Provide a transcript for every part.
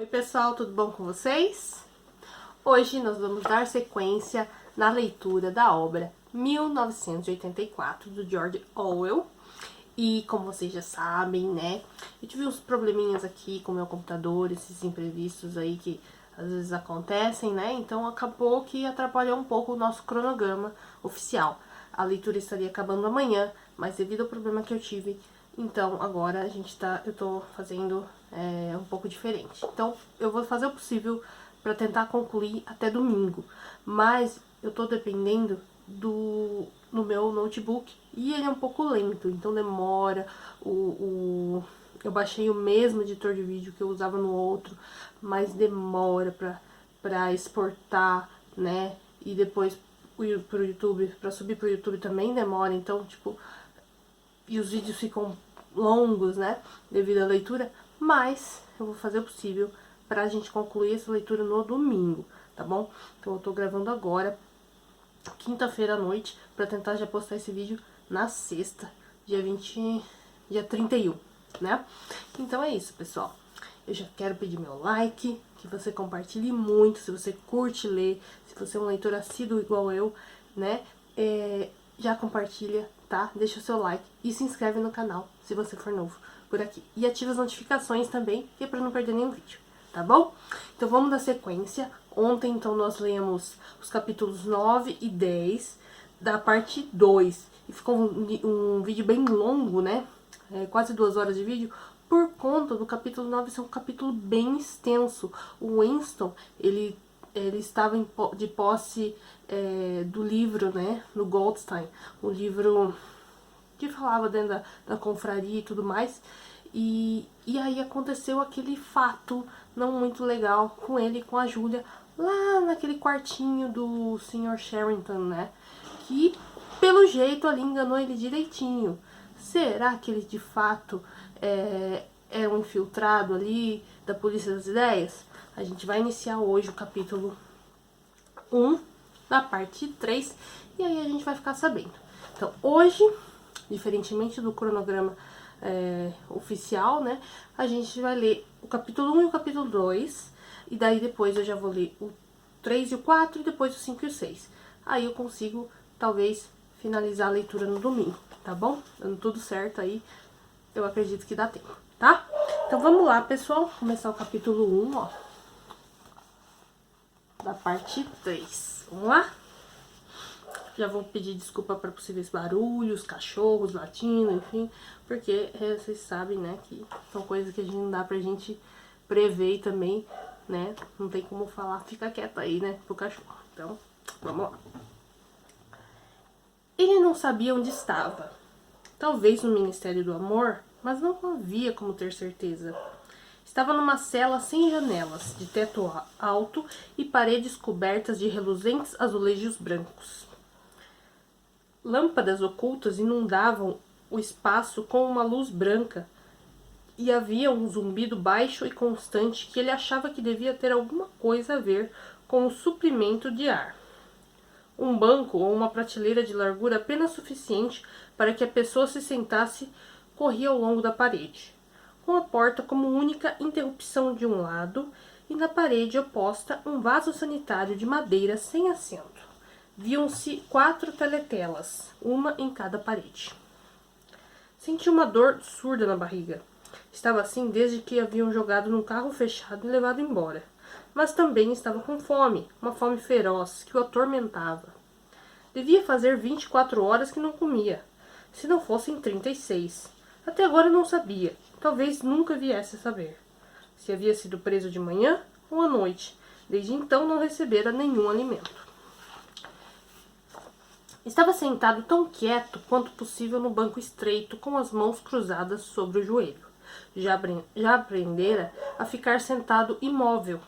pessoal, tudo bom com vocês? Hoje nós vamos dar sequência na leitura da obra 1984 do George Orwell. E como vocês já sabem, né, eu tive uns probleminhas aqui com o meu computador, esses imprevistos aí que às vezes acontecem, né, então acabou que atrapalhou um pouco o nosso cronograma oficial. A leitura estaria acabando amanhã, mas devido ao problema que eu tive, então agora eu tô fazendo um pouco diferente. Então eu vou fazer o possível para tentar concluir até domingo, mas eu tô dependendo no meu notebook e ele é um pouco lento, então demora. Eu baixei o mesmo editor de vídeo que eu usava no outro, mas demora pra exportar, né? E depois pro YouTube, pra subir pro YouTube também demora, então, tipo, e os vídeos ficam longos, né? Devido à leitura, mas eu vou fazer o possível pra gente concluir essa leitura no domingo, tá bom? Então eu tô gravando agora, quinta-feira à noite, pra tentar já postar esse vídeo na sexta, dia 31, né? Então é isso, pessoal. Eu já quero pedir meu like, que você compartilhe muito, se você curte ler, se você é um leitor assíduo igual eu, né? Já compartilha, tá? Deixa o seu like e se inscreve no canal, se você for novo por aqui. E ativa as notificações também, que é pra não perder nenhum vídeo, tá bom? Então vamos dar sequência. Ontem, então, nós lemos os capítulos 9 e 10 da parte 2. E ficou um vídeo bem longo, né? Quase 2 horas de vídeo, por conta do capítulo 9 ser um capítulo bem extenso. O Winston, ele estava de posse do livro, né? No Goldstein. O livro que falava dentro da confraria e tudo mais. E aí aconteceu aquele fato não muito legal com ele e com a Júlia, lá naquele quartinho do Sr. Sherrington, né? Que, pelo jeito, ali enganou ele direitinho. Será que ele, de fato, é um infiltrado ali da Polícia das Ideias? A gente vai iniciar hoje o capítulo 1 da parte 3 e aí a gente vai ficar sabendo. Então, hoje, diferentemente do cronograma oficial, né, a gente vai ler o capítulo 1 e o capítulo 2, e daí depois eu já vou ler o 3 e o 4, e depois o 5 e o 6. Aí eu consigo, talvez, finalizar a leitura no domingo, tá bom? Dando tudo certo aí, eu acredito que dá tempo, tá? Então vamos lá, pessoal, começar o capítulo 1, ó, da parte 3. Vamos lá? Já vou pedir desculpa para possíveis barulhos, cachorros latindo, enfim, porque vocês sabem, né, que são coisas que a gente não dá pra gente prever e também, né, não tem como falar, fica quieto aí, né, pro cachorro. Então, vamos lá. Ele não sabia onde estava. Talvez no Ministério do Amor, mas não havia como ter certeza. Estava numa cela sem janelas, de teto alto e paredes cobertas de reluzentes azulejos brancos. Lâmpadas ocultas inundavam o espaço com uma luz branca, e havia um zumbido baixo e constante que ele achava que devia ter alguma coisa a ver com o suprimento de ar. Um banco ou uma prateleira de largura apenas suficiente para que a pessoa se sentasse corria ao longo da parede, com a porta como única interrupção de um lado, e na parede oposta um vaso sanitário de madeira sem assento. Viam-se 4 teletelas, uma em cada parede. Senti uma dor surda na barriga. Estava assim desde que haviam jogado num carro fechado e levado embora. Mas também estava com fome, uma fome feroz que o atormentava. Devia fazer 24 horas que não comia, se não fossem 36. Até agora não sabia, talvez nunca viesse a saber, se havia sido preso de manhã ou à noite. Desde então não recebera nenhum alimento. Estava sentado tão quieto quanto possível no banco estreito, com as mãos cruzadas sobre o joelho. Já aprendera a ficar sentado imóvel.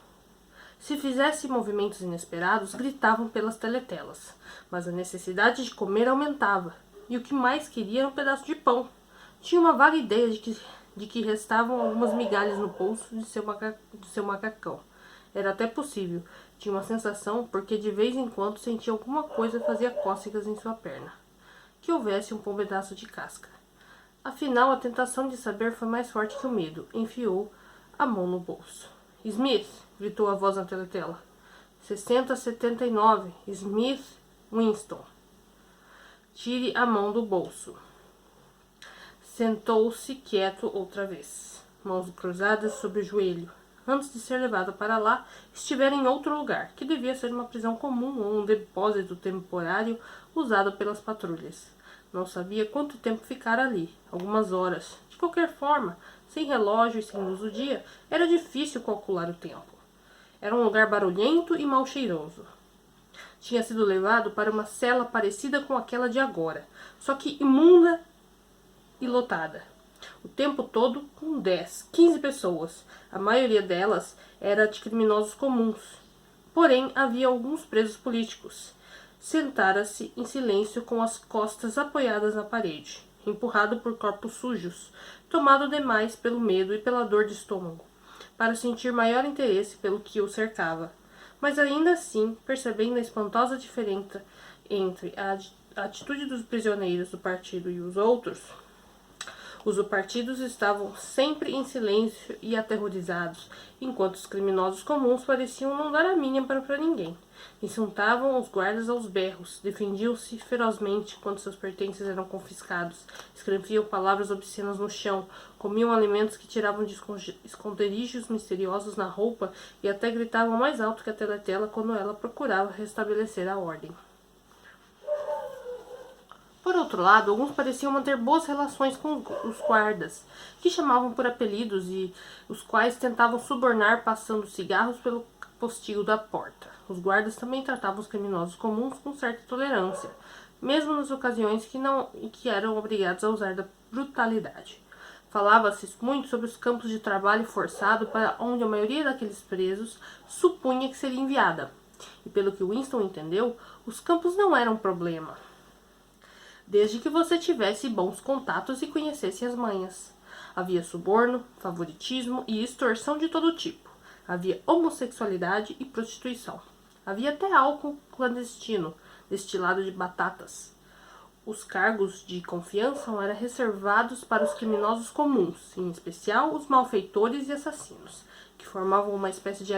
Se fizesse movimentos inesperados, gritavam pelas teletelas, mas a necessidade de comer aumentava, e o que mais queria era um pedaço de pão. Tinha uma vaga ideia de que restavam algumas migalhas no bolso de seu macacão. Era até possível. Tinha uma sensação, porque de vez em quando sentia alguma coisa fazia cócegas em sua perna. Que houvesse um pedaço de casca. Afinal, a tentação de saber foi mais forte que o medo. Enfiou a mão no bolso. Smith, gritou a voz na teletela. 6079, Smith, Winston. Tire a mão do bolso. Sentou-se quieto outra vez, mãos cruzadas sobre o joelho. Antes de ser levado para lá, estivera em outro lugar, que devia ser uma prisão comum ou um depósito temporário usado pelas patrulhas. Não sabia quanto tempo ficara ali, algumas horas. De qualquer forma, sem relógio e sem luz do dia, era difícil calcular o tempo. Era um lugar barulhento e mal cheiroso. Tinha sido levado para uma cela parecida com aquela de agora, só que imunda e lotada. O tempo todo com 10, 15 pessoas. A maioria delas era de criminosos comuns. Porém, havia alguns presos políticos. Sentara-se em silêncio com as costas apoiadas na parede, empurrado por corpos sujos, tomado demais pelo medo e pela dor de estômago, para sentir maior interesse pelo que o cercava. Mas ainda assim, percebendo a espantosa diferença entre a atitude dos prisioneiros do partido e os outros, os partidos estavam sempre em silêncio e aterrorizados, enquanto os criminosos comuns pareciam não dar a mínima para ninguém. Insultavam os guardas aos berros, defendiam-se ferozmente quando seus pertences eram confiscados, escreviam palavras obscenas no chão, comiam alimentos que tiravam de esconderijos misteriosos na roupa e até gritavam mais alto que a teletela quando ela procurava restabelecer a ordem. Por outro lado, alguns pareciam manter boas relações com os guardas, que chamavam por apelidos e os quais tentavam subornar passando cigarros pelo postil da porta. Os guardas também tratavam os criminosos comuns com certa tolerância, mesmo nas ocasiões que eram obrigados a usar da brutalidade. Falava-se muito sobre os campos de trabalho forçado para onde a maioria daqueles presos supunha que seria enviada. E pelo que Winston entendeu, os campos não eram problema, desde que você tivesse bons contatos e conhecesse as manhas. Havia suborno, favoritismo e extorsão de todo tipo. Havia homossexualidade e prostituição. Havia até álcool clandestino, destilado de batatas. Os cargos de confiança eram reservados para os criminosos comuns, em especial os malfeitores e assassinos, que formavam uma espécie de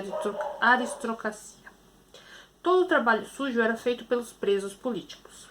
aristocracia. Todo o trabalho sujo era feito pelos presos políticos.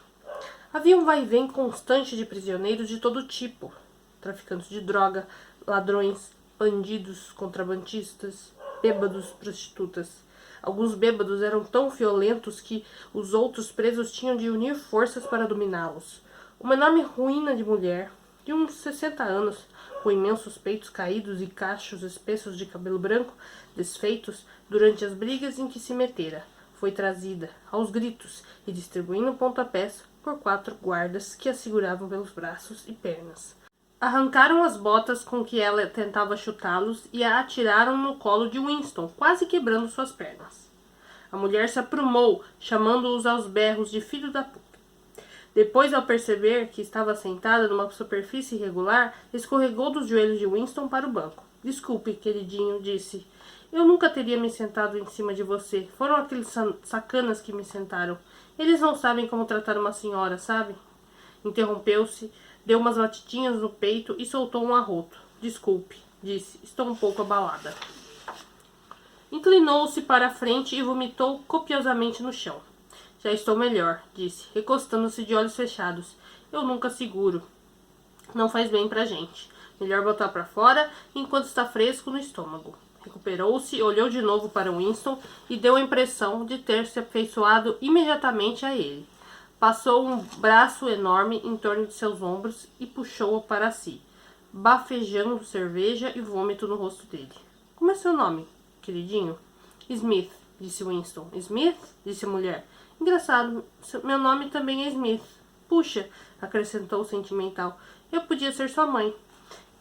Havia um vai-vem constante de prisioneiros de todo tipo, traficantes de droga, ladrões, bandidos, contrabandistas, bêbados, prostitutas. Alguns bêbados eram tão violentos que os outros presos tinham de unir forças para dominá-los. Uma enorme ruína de mulher, de uns 60 anos, com imensos peitos caídos e cachos espessos de cabelo branco, desfeitos durante as brigas em que se metera, foi trazida, aos gritos, e distribuindo pontapés por 4 guardas que a seguravam pelos braços e pernas. Arrancaram as botas com que ela tentava chutá-los e a atiraram no colo de Winston, quase quebrando suas pernas. A mulher se aprumou, chamando-os aos berros de filho da puta. Depois, ao perceber que estava sentada numa superfície irregular, escorregou dos joelhos de Winston para o banco. Desculpe, queridinho, disse. Eu nunca teria me sentado em cima de você. Foram aqueles sacanas que me sentaram. Eles não sabem como tratar uma senhora, sabe? Interrompeu-se, deu umas batidinhas no peito e soltou um arroto. Desculpe, disse. Estou um pouco abalada. Inclinou-se para a frente e vomitou copiosamente no chão. Já estou melhor, disse, recostando-se de olhos fechados. Eu nunca seguro. Não faz bem pra gente. Melhor botar pra fora enquanto está fresco no estômago. Recuperou-se, olhou de novo para Winston e deu a impressão de ter se afeiçoado imediatamente a ele. Passou um braço enorme em torno de seus ombros e puxou-o para si, bafejando cerveja e vômito no rosto dele. Como é seu nome, queridinho? Smith, disse Winston. Smith? Disse a mulher. Engraçado, meu nome também é Smith. Puxa, acrescentou sentimental, eu podia ser sua mãe.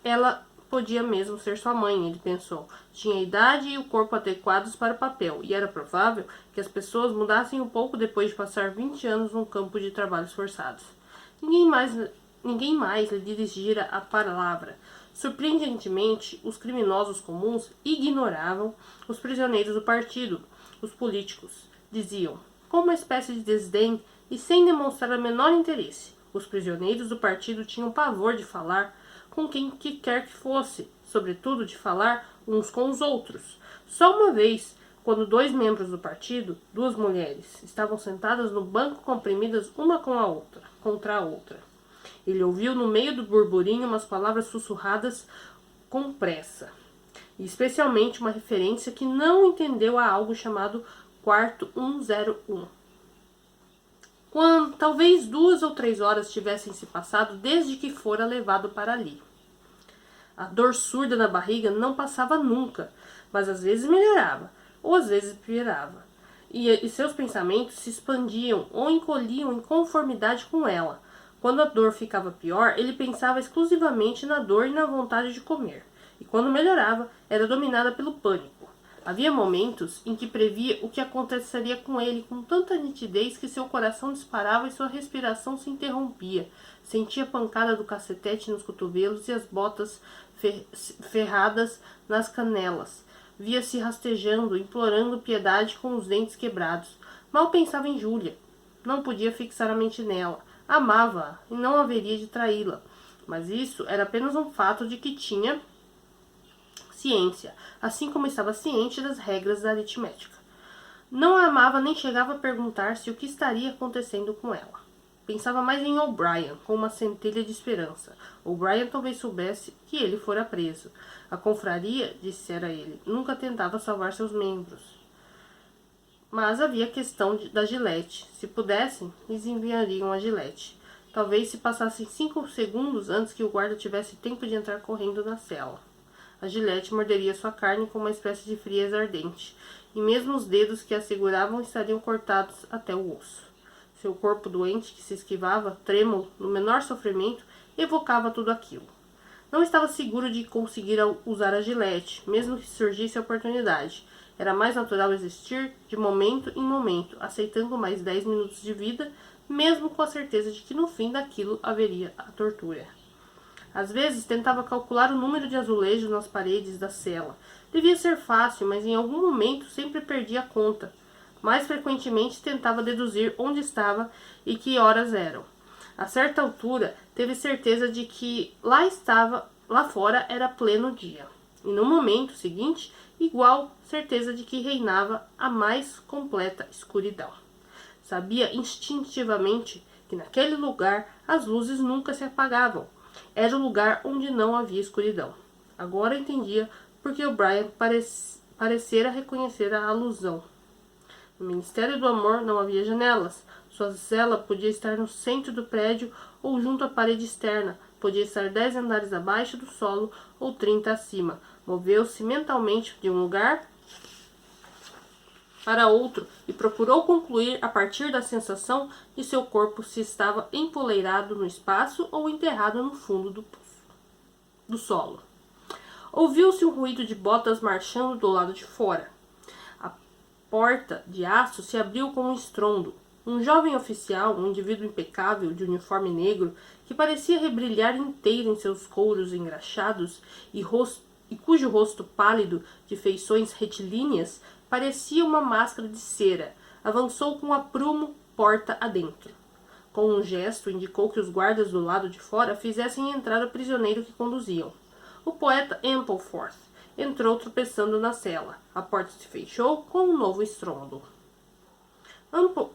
Ela podia mesmo ser sua mãe, ele pensou. Tinha a idade e o corpo adequados para o papel, e era provável que as pessoas mudassem um pouco depois de passar 20 anos num campo de trabalhos forçados. Ninguém mais lhe dirigira a palavra. Surpreendentemente, os criminosos comuns ignoravam os prisioneiros do partido. Os políticos diziam, com uma espécie de desdém e sem demonstrar o menor interesse. Os prisioneiros do partido tinham pavor de falar com quem quer que fosse, sobretudo, de falar uns com os outros. Só uma vez, quando 2 membros do partido, 2 mulheres, estavam sentadas no banco comprimidas uma com a outra, contra a outra. Ele ouviu no meio do burburinho umas palavras sussurradas com pressa, e especialmente uma referência que não entendeu a algo chamado quarto 101. Quando talvez 2 ou 3 horas tivessem se passado desde que fora levado para ali. A dor surda na barriga não passava nunca, mas às vezes melhorava, ou às vezes piorava. E seus pensamentos se expandiam ou encolhiam em conformidade com ela. Quando a dor ficava pior, ele pensava exclusivamente na dor e na vontade de comer. E quando melhorava, era dominada pelo pânico. Havia momentos em que previa o que aconteceria com ele com tanta nitidez que seu coração disparava e sua respiração se interrompia. Sentia a pancada do cacetete nos cotovelos e as botas ferradas nas canelas. Via-se rastejando, implorando piedade com os dentes quebrados. Mal pensava em Júlia. Não podia fixar a mente nela. Amava-a e não haveria de traí-la. Mas isso era apenas um fato de que tinha ciência, assim como estava ciente das regras da aritmética. Não a amava nem chegava a perguntar-se o que estaria acontecendo com ela. Pensava mais em O'Brien, com uma centelha de esperança. O'Brien talvez soubesse que ele fora preso. A confraria, dissera ele, nunca tentava salvar seus membros. Mas havia a questão da Gillette. Se pudessem, lhes enviariam a Gillette. Talvez se passassem 5 segundos antes que o guarda tivesse tempo de entrar correndo na cela. A Gillette morderia sua carne com uma espécie de frieza ardente, e mesmo os dedos que a seguravam estariam cortados até o osso. Seu corpo doente, que se esquivava, trêmulo, no menor sofrimento, evocava tudo aquilo. Não estava seguro de conseguir usar a Gillette, mesmo que surgisse a oportunidade. Era mais natural existir de momento em momento, aceitando mais 10 minutos de vida, mesmo com a certeza de que no fim daquilo haveria a tortura. Às vezes tentava calcular o número de azulejos nas paredes da cela. Devia ser fácil, mas em algum momento sempre perdia a conta. Mais frequentemente tentava deduzir onde estava e que horas eram. A certa altura, teve certeza de que lá fora era pleno dia. E no momento seguinte, igual certeza de que reinava a mais completa escuridão. Sabia instintivamente que naquele lugar as luzes nunca se apagavam. Era o lugar onde não havia escuridão. Agora entendia porque O'Brien parecera reconhecer a alusão. No Ministério do Amor não havia janelas. Sua cela podia estar no centro do prédio ou junto à parede externa. Podia estar 10 andares abaixo do solo ou 30 acima. Moveu-se mentalmente de um lugar para outro e procurou concluir a partir da sensação de seu corpo se estava empoleirado no espaço ou enterrado no fundo do solo. Ouviu-se um ruído de botas marchando do lado de fora. A porta de aço se abriu com um estrondo. Um jovem oficial, um indivíduo impecável de uniforme negro, que parecia rebrilhar inteiro em seus couros engraxados e cujo rosto pálido, de feições retilíneas, parecia uma máscara de cera, avançou com aprumo porta adentro. Com um gesto, indicou que os guardas do lado de fora fizessem entrar o prisioneiro que conduziam. O poeta Ampleforth entrou tropeçando na cela. A porta se fechou com um novo estrondo.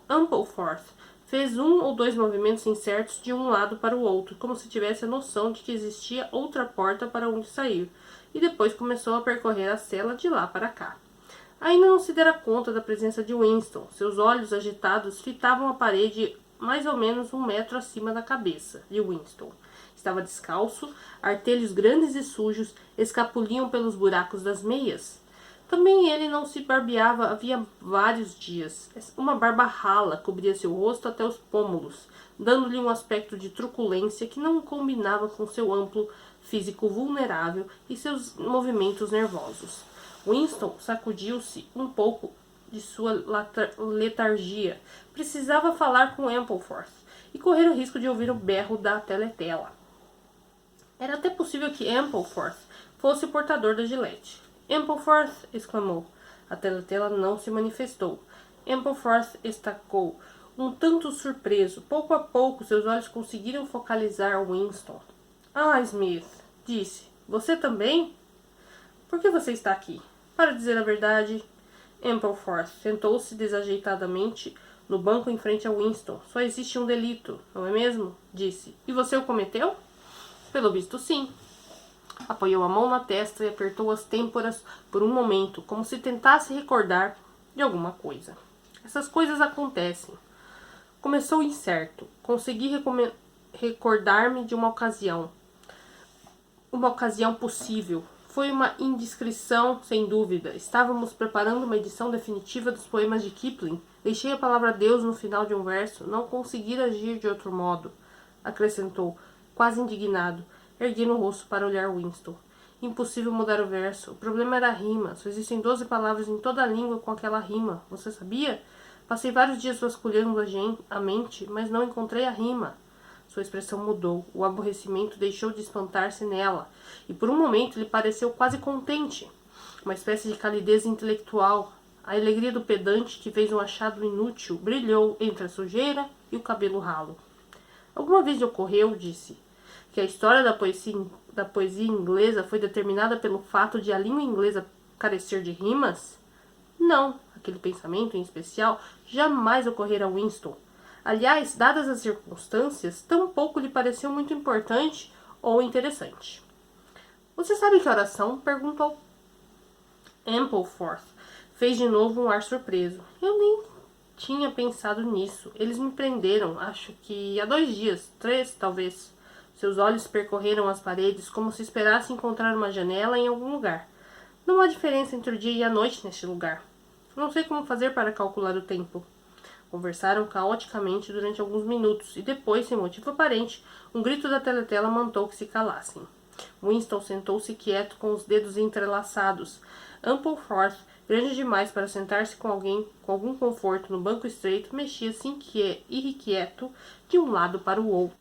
Ampleforth fez 1 ou 2 movimentos incertos de um lado para o outro, como se tivesse a noção de que existia outra porta para onde sair, e depois começou a percorrer a cela de lá para cá. Ainda não se dera conta da presença de Winston. Seus olhos agitados fitavam a parede mais ou menos 1 metro acima da cabeça de Winston. Estava descalço, artelhos grandes e sujos escapuliam pelos buracos das meias. Também ele não se barbeava havia vários dias. Uma barba rala cobria seu rosto até os pômulos, dando-lhe um aspecto de truculência que não combinava com seu amplo físico vulnerável e seus movimentos nervosos. Winston sacudiu-se um pouco de sua letargia. Precisava falar com Ampleforth e correr o risco de ouvir o berro da teletela. Era até possível que Ampleforth fosse o portador da Gillette. Ampleforth! Exclamou. A teletela não se manifestou. Ampleforth estacou, um tanto surpreso. Pouco a pouco, seus olhos conseguiram focalizar Winston. Ah, Smith, disse. Você também? Por que você está aqui? Para dizer a verdade, Ampleforth sentou-se desajeitadamente no banco em frente a Winston. Só existe um delito, não é mesmo? Disse. E você o cometeu? Pelo visto, sim. Apoiou a mão na testa e apertou as têmporas por um momento, como se tentasse recordar de alguma coisa. Essas coisas acontecem. Começou incerto. Consegui recordar-me de uma ocasião. Uma ocasião possível. Foi uma indiscrição, sem dúvida. Estávamos preparando uma edição definitiva dos poemas de Kipling. Deixei a palavra Deus no final de um verso. Não consegui agir de outro modo, acrescentou, quase indignado, erguendo o rosto para olhar Winston. Impossível mudar o verso. O problema era a rima. Só existem 12 palavras em toda a língua com aquela rima. Você sabia? Passei vários dias vasculhando a mente, mas não encontrei a rima. Sua expressão mudou. O aborrecimento deixou de espantar-se nela, e por um momento lhe pareceu quase contente. Uma espécie de calidez intelectual. A alegria do pedante que fez um achado inútil brilhou entre a sujeira e o cabelo ralo. Alguma vez lhe ocorreu, disse, que a história da poesia inglesa foi determinada pelo fato de a língua inglesa carecer de rimas? Não, aquele pensamento em especial jamais ocorrera a Winston. Aliás, dadas as circunstâncias, tampouco lhe pareceu muito importante ou interessante. Você sabe que oração? Perguntou. Ampleforth fez de novo um ar surpreso. Eu nem tinha pensado nisso. Eles me prenderam, acho que há 2 dias, 3 talvez. Seus olhos percorreram as paredes como se esperasse encontrar uma janela em algum lugar. Não há diferença entre o dia e a noite neste lugar. Não sei como fazer para calcular o tempo. Conversaram caoticamente durante alguns minutos e depois, sem motivo aparente, um grito da teletela mandou que se calassem. Winston sentou-se quieto com os dedos entrelaçados. Ampleforth, grande demais para sentar-se com algum conforto no banco estreito, mexia-se irrequieto de um lado para o outro,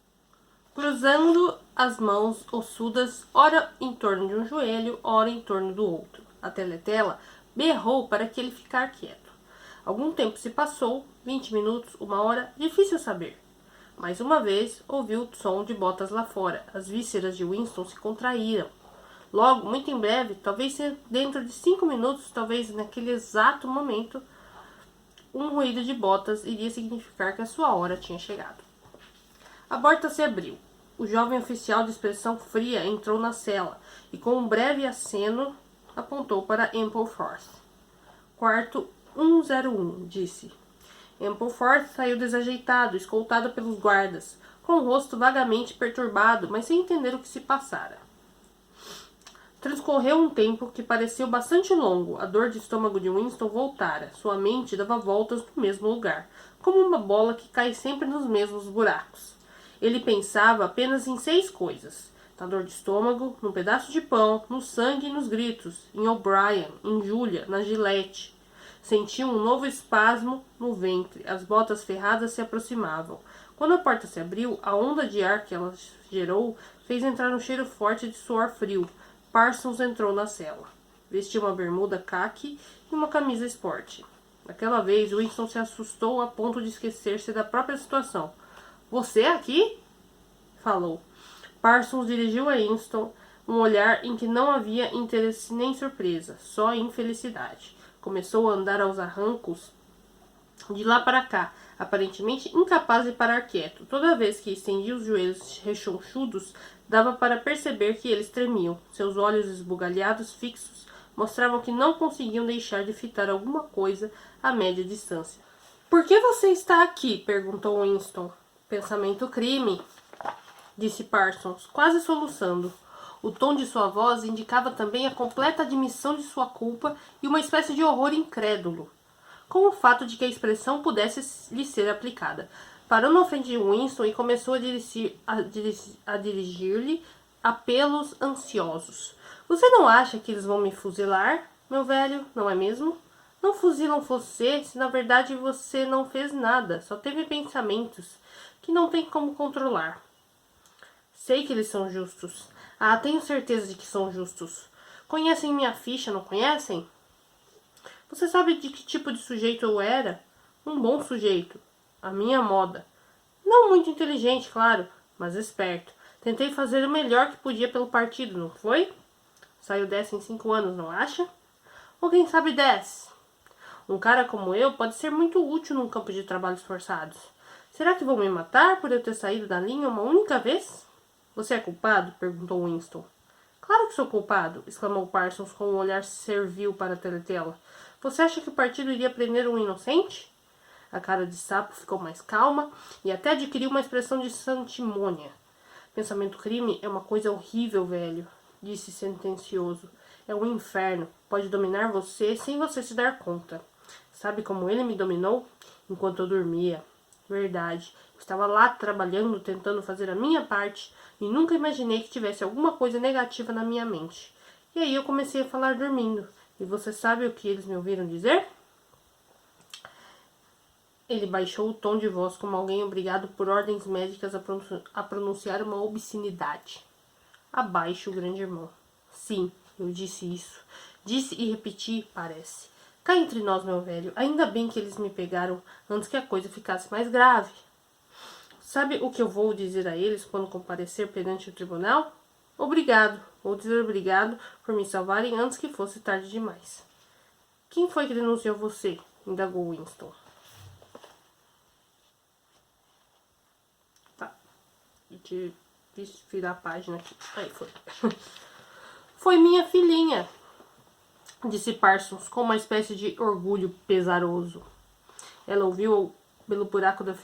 cruzando as mãos ossudas, ora em torno de um joelho, ora em torno do outro. A teletela berrou para que ele ficar quieto. Algum tempo se passou, 20 minutos, 1 hora, difícil saber. Mais uma vez, ouviu o som de botas lá fora. As vísceras de Winston se contraíram. Logo, muito em breve, talvez dentro de 5 minutos, talvez naquele exato momento, um ruído de botas iria significar que a sua hora tinha chegado. A porta se abriu. O jovem oficial de expressão fria entrou na cela e, com um breve aceno, apontou para Ampleforth. Quarto 101, disse. Ampleforth saiu desajeitado, escoltado pelos guardas, com o rosto vagamente perturbado, mas sem entender o que se passara. Transcorreu um tempo que pareceu bastante longo. A dor de estômago de Winston voltara. Sua mente dava voltas no mesmo lugar, como uma bola que cai sempre nos mesmos buracos. Ele pensava apenas em 6 coisas. Na dor de estômago, num pedaço de pão, no sangue e nos gritos, em O'Brien, em Julia, na Gillette. Sentiu um novo espasmo no ventre. As botas ferradas se aproximavam. Quando a porta se abriu, a onda de ar que ela gerou fez entrar um cheiro forte de suor frio. Parsons entrou na cela. Vestia uma bermuda caqui e uma camisa esporte. Daquela vez, Winston se assustou a ponto de esquecer-se da própria situação. Você aqui? Falou. Parsons dirigiu a Winston um olhar em que não havia interesse nem surpresa, só infelicidade. Começou a andar aos arrancos de lá para cá, aparentemente incapaz de parar quieto. Toda vez que estendia os joelhos rechonchudos, dava para perceber que eles tremiam. Seus olhos esbugalhados, fixos, mostravam que não conseguiam deixar de fitar alguma coisa a média distância. Por que você está aqui? Perguntou Winston. Pensamento crime, disse Parsons, quase soluçando. O tom de sua voz indicava também a completa admissão de sua culpa e uma espécie de horror incrédulo, com o fato de que a expressão pudesse lhe ser aplicada. Parou na frente de Winston e começou a dirigir-lhe apelos ansiosos. Você não acha que eles vão me fuzilar, meu velho, não é mesmo? Não fuzilam você se na verdade você não fez nada, só teve pensamentos que não tem como controlar. Sei que eles são justos. Ah, tenho certeza de que são justos. Conhecem minha ficha, não conhecem? Você sabe de que tipo de sujeito eu era? Um bom sujeito. A minha moda. Não muito inteligente, claro, mas esperto. Tentei fazer o melhor que podia pelo partido, não foi? Saiu dessa em 5 anos, não acha? Ou quem sabe 10? Um cara como eu pode ser muito útil num campo de trabalhos forçados. Será que vão me matar por eu ter saído da linha uma única vez? Você é culpado? Perguntou Winston. Claro que sou culpado, exclamou Parsons com um olhar servil para a teletela. Você acha que o partido iria prender um inocente? A cara de Sapo ficou mais calma e até adquiriu uma expressão de santimônia. Pensamento crime é uma coisa horrível, velho, disse sentencioso. É um inferno. Pode dominar você sem você se dar conta. Sabe como ele me dominou? Enquanto eu dormia. Verdade. Estava lá trabalhando, tentando fazer a minha parte e nunca imaginei que tivesse alguma coisa negativa na minha mente. E aí eu comecei a falar dormindo. E você sabe o que eles me ouviram dizer? Ele baixou o tom de voz como alguém obrigado por ordens médicas a pronunciar uma obscenidade. Abaixe o grande irmão. Sim, eu disse isso. Disse e repeti, parece. Cá entre nós, meu velho, ainda bem que eles me pegaram antes que a coisa ficasse mais grave. Sabe o que eu vou dizer a eles quando comparecer perante o tribunal? Obrigado. Vou dizer obrigado por me salvarem antes que fosse tarde demais. Quem foi que denunciou você? Indagou Winston. Tá. Deixa eu virar a página aqui. Aí foi. Foi minha filhinha, disse Parsons com uma espécie de orgulho pesaroso. Ela ouviu pelo buraco da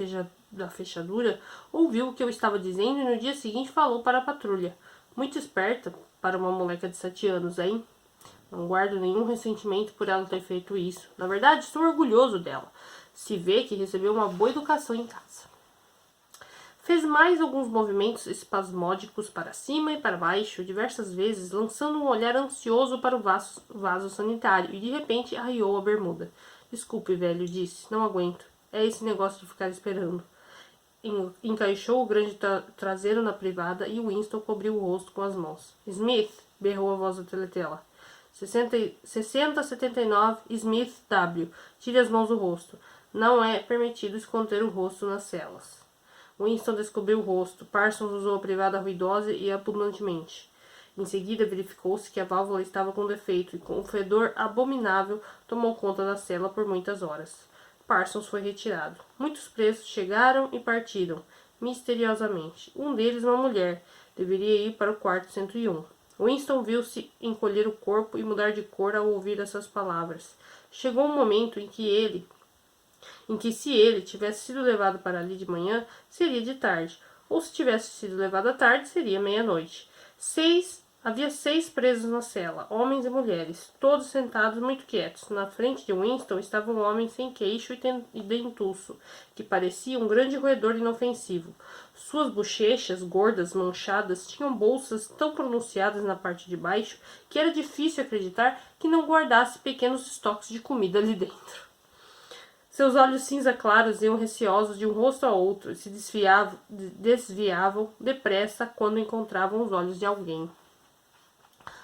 fechadura, ouviu o que eu estava dizendo e no dia seguinte falou para a patrulha. Muito esperta para uma moleca de 7 anos, hein? Não guardo nenhum ressentimento por ela ter feito isso. Na verdade, estou orgulhoso dela. Se vê que recebeu uma boa educação em casa. Fez mais alguns movimentos espasmódicos para cima e para baixo, diversas vezes, lançando um olhar ansioso para o vaso sanitário, e de repente arriou a bermuda. Desculpe, velho, disse. Não aguento. É esse negócio de ficar esperando. Encaixou o grande traseiro na privada e Winston cobriu o rosto com as mãos. Smith, berrou a voz da teletela. 6079 Smith W. Tire as mãos do rosto. Não é permitido esconder o rosto nas celas. Winston descobriu o rosto. Parsons usou a privada ruidosa e abundantemente. Em seguida, verificou-se que a válvula estava com defeito e, com um fedor abominável, tomou conta da cela por muitas horas. Parsons foi retirado. Muitos presos chegaram e partiram, misteriosamente. Um deles, uma mulher, deveria ir para o quarto 101. Winston viu-se encolher o corpo e mudar de cor ao ouvir essas palavras. Chegou um momento em que se ele tivesse sido levado para ali de manhã, seria de tarde, ou se tivesse sido levado à tarde, seria meia-noite. Havia 6 presos na cela, homens e mulheres, todos sentados muito quietos. Na frente de Winston estava um homem sem queixo e dentuço, que parecia um grande roedor inofensivo. Suas bochechas, gordas, manchadas, tinham bolsas tão pronunciadas na parte de baixo que era difícil acreditar que não guardasse pequenos estoques de comida ali dentro. Seus olhos cinza claros iam receosos de um rosto a outro e se desviavam depressa quando encontravam os olhos de alguém.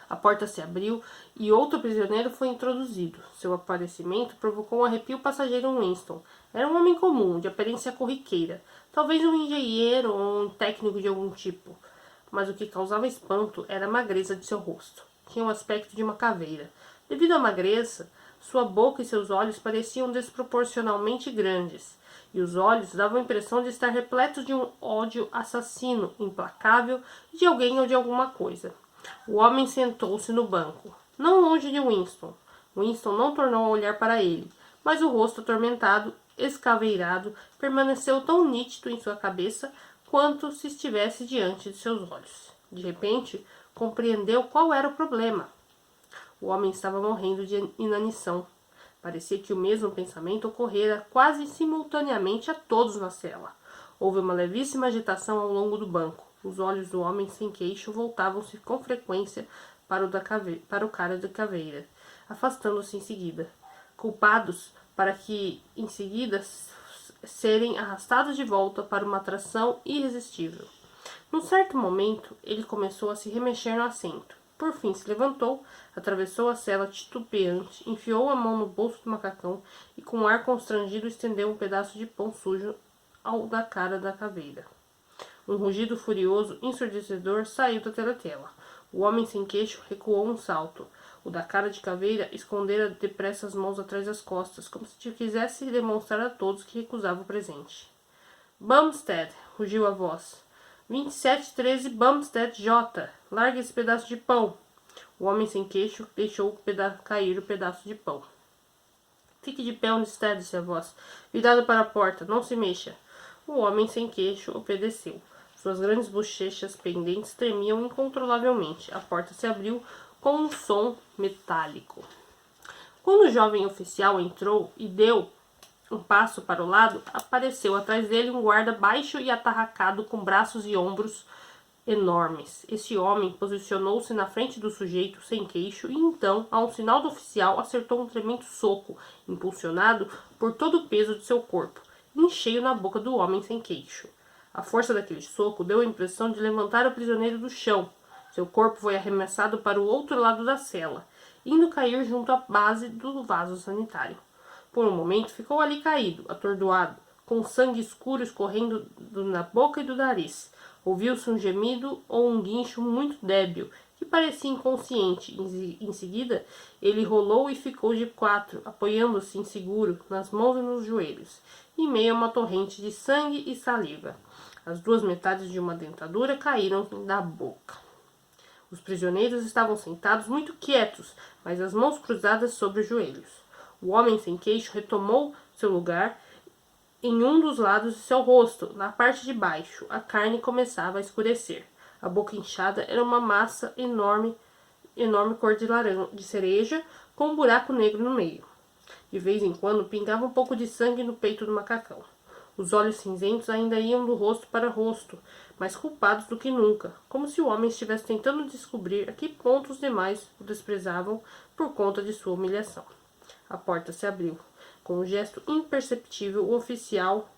A porta se abriu e outro prisioneiro foi introduzido. Seu aparecimento provocou um arrepio passageiro em Winston. Era um homem comum, de aparência corriqueira, talvez um engenheiro ou um técnico de algum tipo. Mas o que causava espanto era a magreza de seu rosto. Tinha o aspecto de uma caveira. Devido à magreza, sua boca e seus olhos pareciam desproporcionalmente grandes, e os olhos davam a impressão de estar repletos de um ódio assassino, implacável, de alguém ou de alguma coisa. O homem sentou-se no banco, não longe de Winston. Winston não tornou a olhar para ele, mas o rosto atormentado, escaveirado, permaneceu tão nítido em sua cabeça quanto se estivesse diante de seus olhos. De repente, compreendeu qual era o problema. O homem estava morrendo de inanição. Parecia que o mesmo pensamento ocorrera quase simultaneamente a todos na cela. Houve uma levíssima agitação ao longo do banco. Os olhos do homem sem queixo voltavam-se com frequência para o cara da caveira, afastando-se em seguida, culpados para que, em seguida, serem arrastados de volta para uma atração irresistível. Num certo momento, ele começou a se remexer no assento. Por fim se levantou, atravessou a cela titubeante, enfiou a mão no bolso do macacão e com um ar constrangido estendeu um pedaço de pão sujo ao da cara da caveira. Um rugido furioso, ensurdecedor, saiu da teletela. O homem sem queixo recuou um salto. O da cara de caveira escondera depressa as mãos atrás das costas, como se quisesse demonstrar a todos que recusava o presente. Bumstead, rugiu a voz. 2713 Bumstead J. Largue esse pedaço de pão. O homem sem queixo deixou cair o pedaço de pão. Fique de pé onde está, disse a voz. Virado para a porta, não se mexa. O homem sem queixo obedeceu. Suas grandes bochechas pendentes tremiam incontrolavelmente. A porta se abriu com um som metálico. Quando o jovem oficial entrou e deu um passo para o lado, apareceu atrás dele um guarda baixo e atarracado com braços e ombros enormes. Esse homem posicionou-se na frente do sujeito sem queixo e então, a um sinal do oficial, acertou um tremendo soco, impulsionado por todo o peso de seu corpo, em cheio na boca do homem sem queixo. A força daquele soco deu a impressão de levantar o prisioneiro do chão. Seu corpo foi arremessado para o outro lado da cela, indo cair junto à base do vaso sanitário. Por um momento ficou ali caído, atordoado, com sangue escuro escorrendo na boca e do nariz. Ouviu-se um gemido ou um guincho muito débil, que parecia inconsciente. Em seguida, ele rolou e ficou de quatro, apoiando-se inseguro nas mãos e nos joelhos, em meio a uma torrente de sangue e saliva. As duas metades de uma dentadura caíram da boca. Os prisioneiros estavam sentados muito quietos, mas as mãos cruzadas sobre os joelhos. O homem sem queixo retomou seu lugar em um dos lados de seu rosto, na parte de baixo. A carne começava a escurecer. A boca inchada era uma massa enorme cor de cereja, com um buraco negro no meio. De vez em quando pingava um pouco de sangue no peito do macacão. Os olhos cinzentos ainda iam do rosto para rosto, mais culpados do que nunca, como se o homem estivesse tentando descobrir a que ponto os demais o desprezavam por conta de sua humilhação. A porta se abriu. Com um gesto imperceptível, o oficial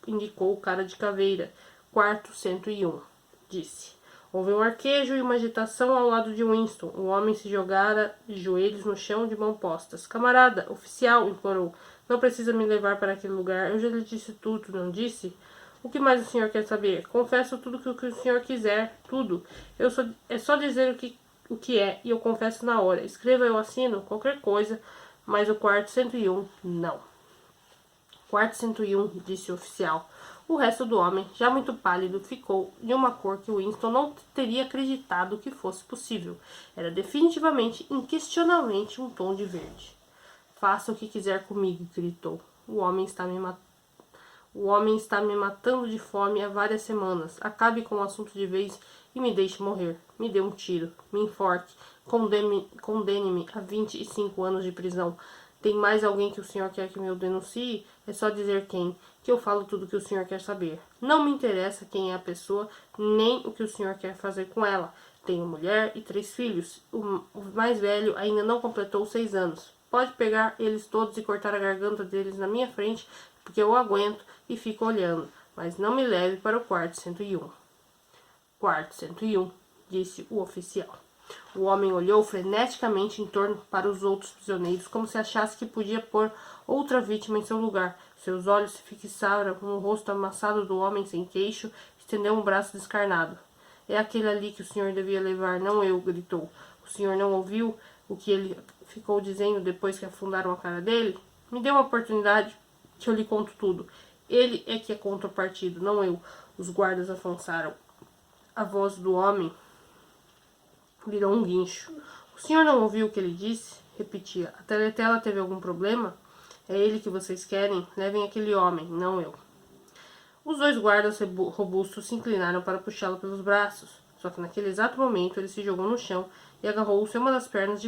indicou o cara de caveira. Quarto 101, disse. Houve um arquejo e uma agitação ao lado de Winston. O homem se jogara de joelhos no chão de mãos postas. Camarada, oficial, implorou. Não precisa me levar para aquele lugar. Eu já lhe disse tudo, não disse? O que mais o senhor quer saber? Confesso tudo o que o senhor quiser. Tudo. É só dizer o que é e eu confesso na hora. Escreva, eu assino, qualquer coisa. Mas o quarto 101, não. Quarto 101, disse o oficial. O resto do homem, já muito pálido, ficou de uma cor que Winston não teria acreditado que fosse possível. Era definitivamente, inquestionavelmente, um tom de verde. Faça o que quiser comigo, gritou. O homem está me matando de fome há várias semanas. Acabe com o assunto de vez e me deixe morrer. Me dê um tiro, me enforque, condene-me a 25 anos de prisão. Tem mais alguém que o senhor quer que eu denuncie? É só dizer quem, que eu falo tudo que o senhor quer saber. Não me interessa quem é a pessoa, nem o que o senhor quer fazer com ela. Tenho mulher e 3 filhos. O mais velho ainda não completou 6 anos. Pode pegar eles todos e cortar a garganta deles na minha frente, porque eu aguento e fico olhando. Mas não me leve para o quarto 101. Quarto 101, disse o oficial. O homem olhou freneticamente em torno para os outros prisioneiros, como se achasse que podia pôr outra vítima em seu lugar. Seus olhos se fixaram no rosto amassado do homem sem queixo, estendeu um braço descarnado. É aquele ali que o senhor devia levar, não eu, gritou. O senhor não ouviu o que ele ficou dizendo depois que afundaram a cara dele? Me dê uma oportunidade que eu lhe conto tudo. Ele é que é contra o partido, não eu. Os guardas avançaram. A voz do homem virou um guincho. O senhor não ouviu o que ele disse? Repetia. A teletela teve algum problema? É ele que vocês querem? Levem aquele homem, não eu. Os 2 guardas robustos se inclinaram para puxá-lo pelos braços. Só que naquele exato momento ele se jogou no chão e agarrou-se a uma das pernas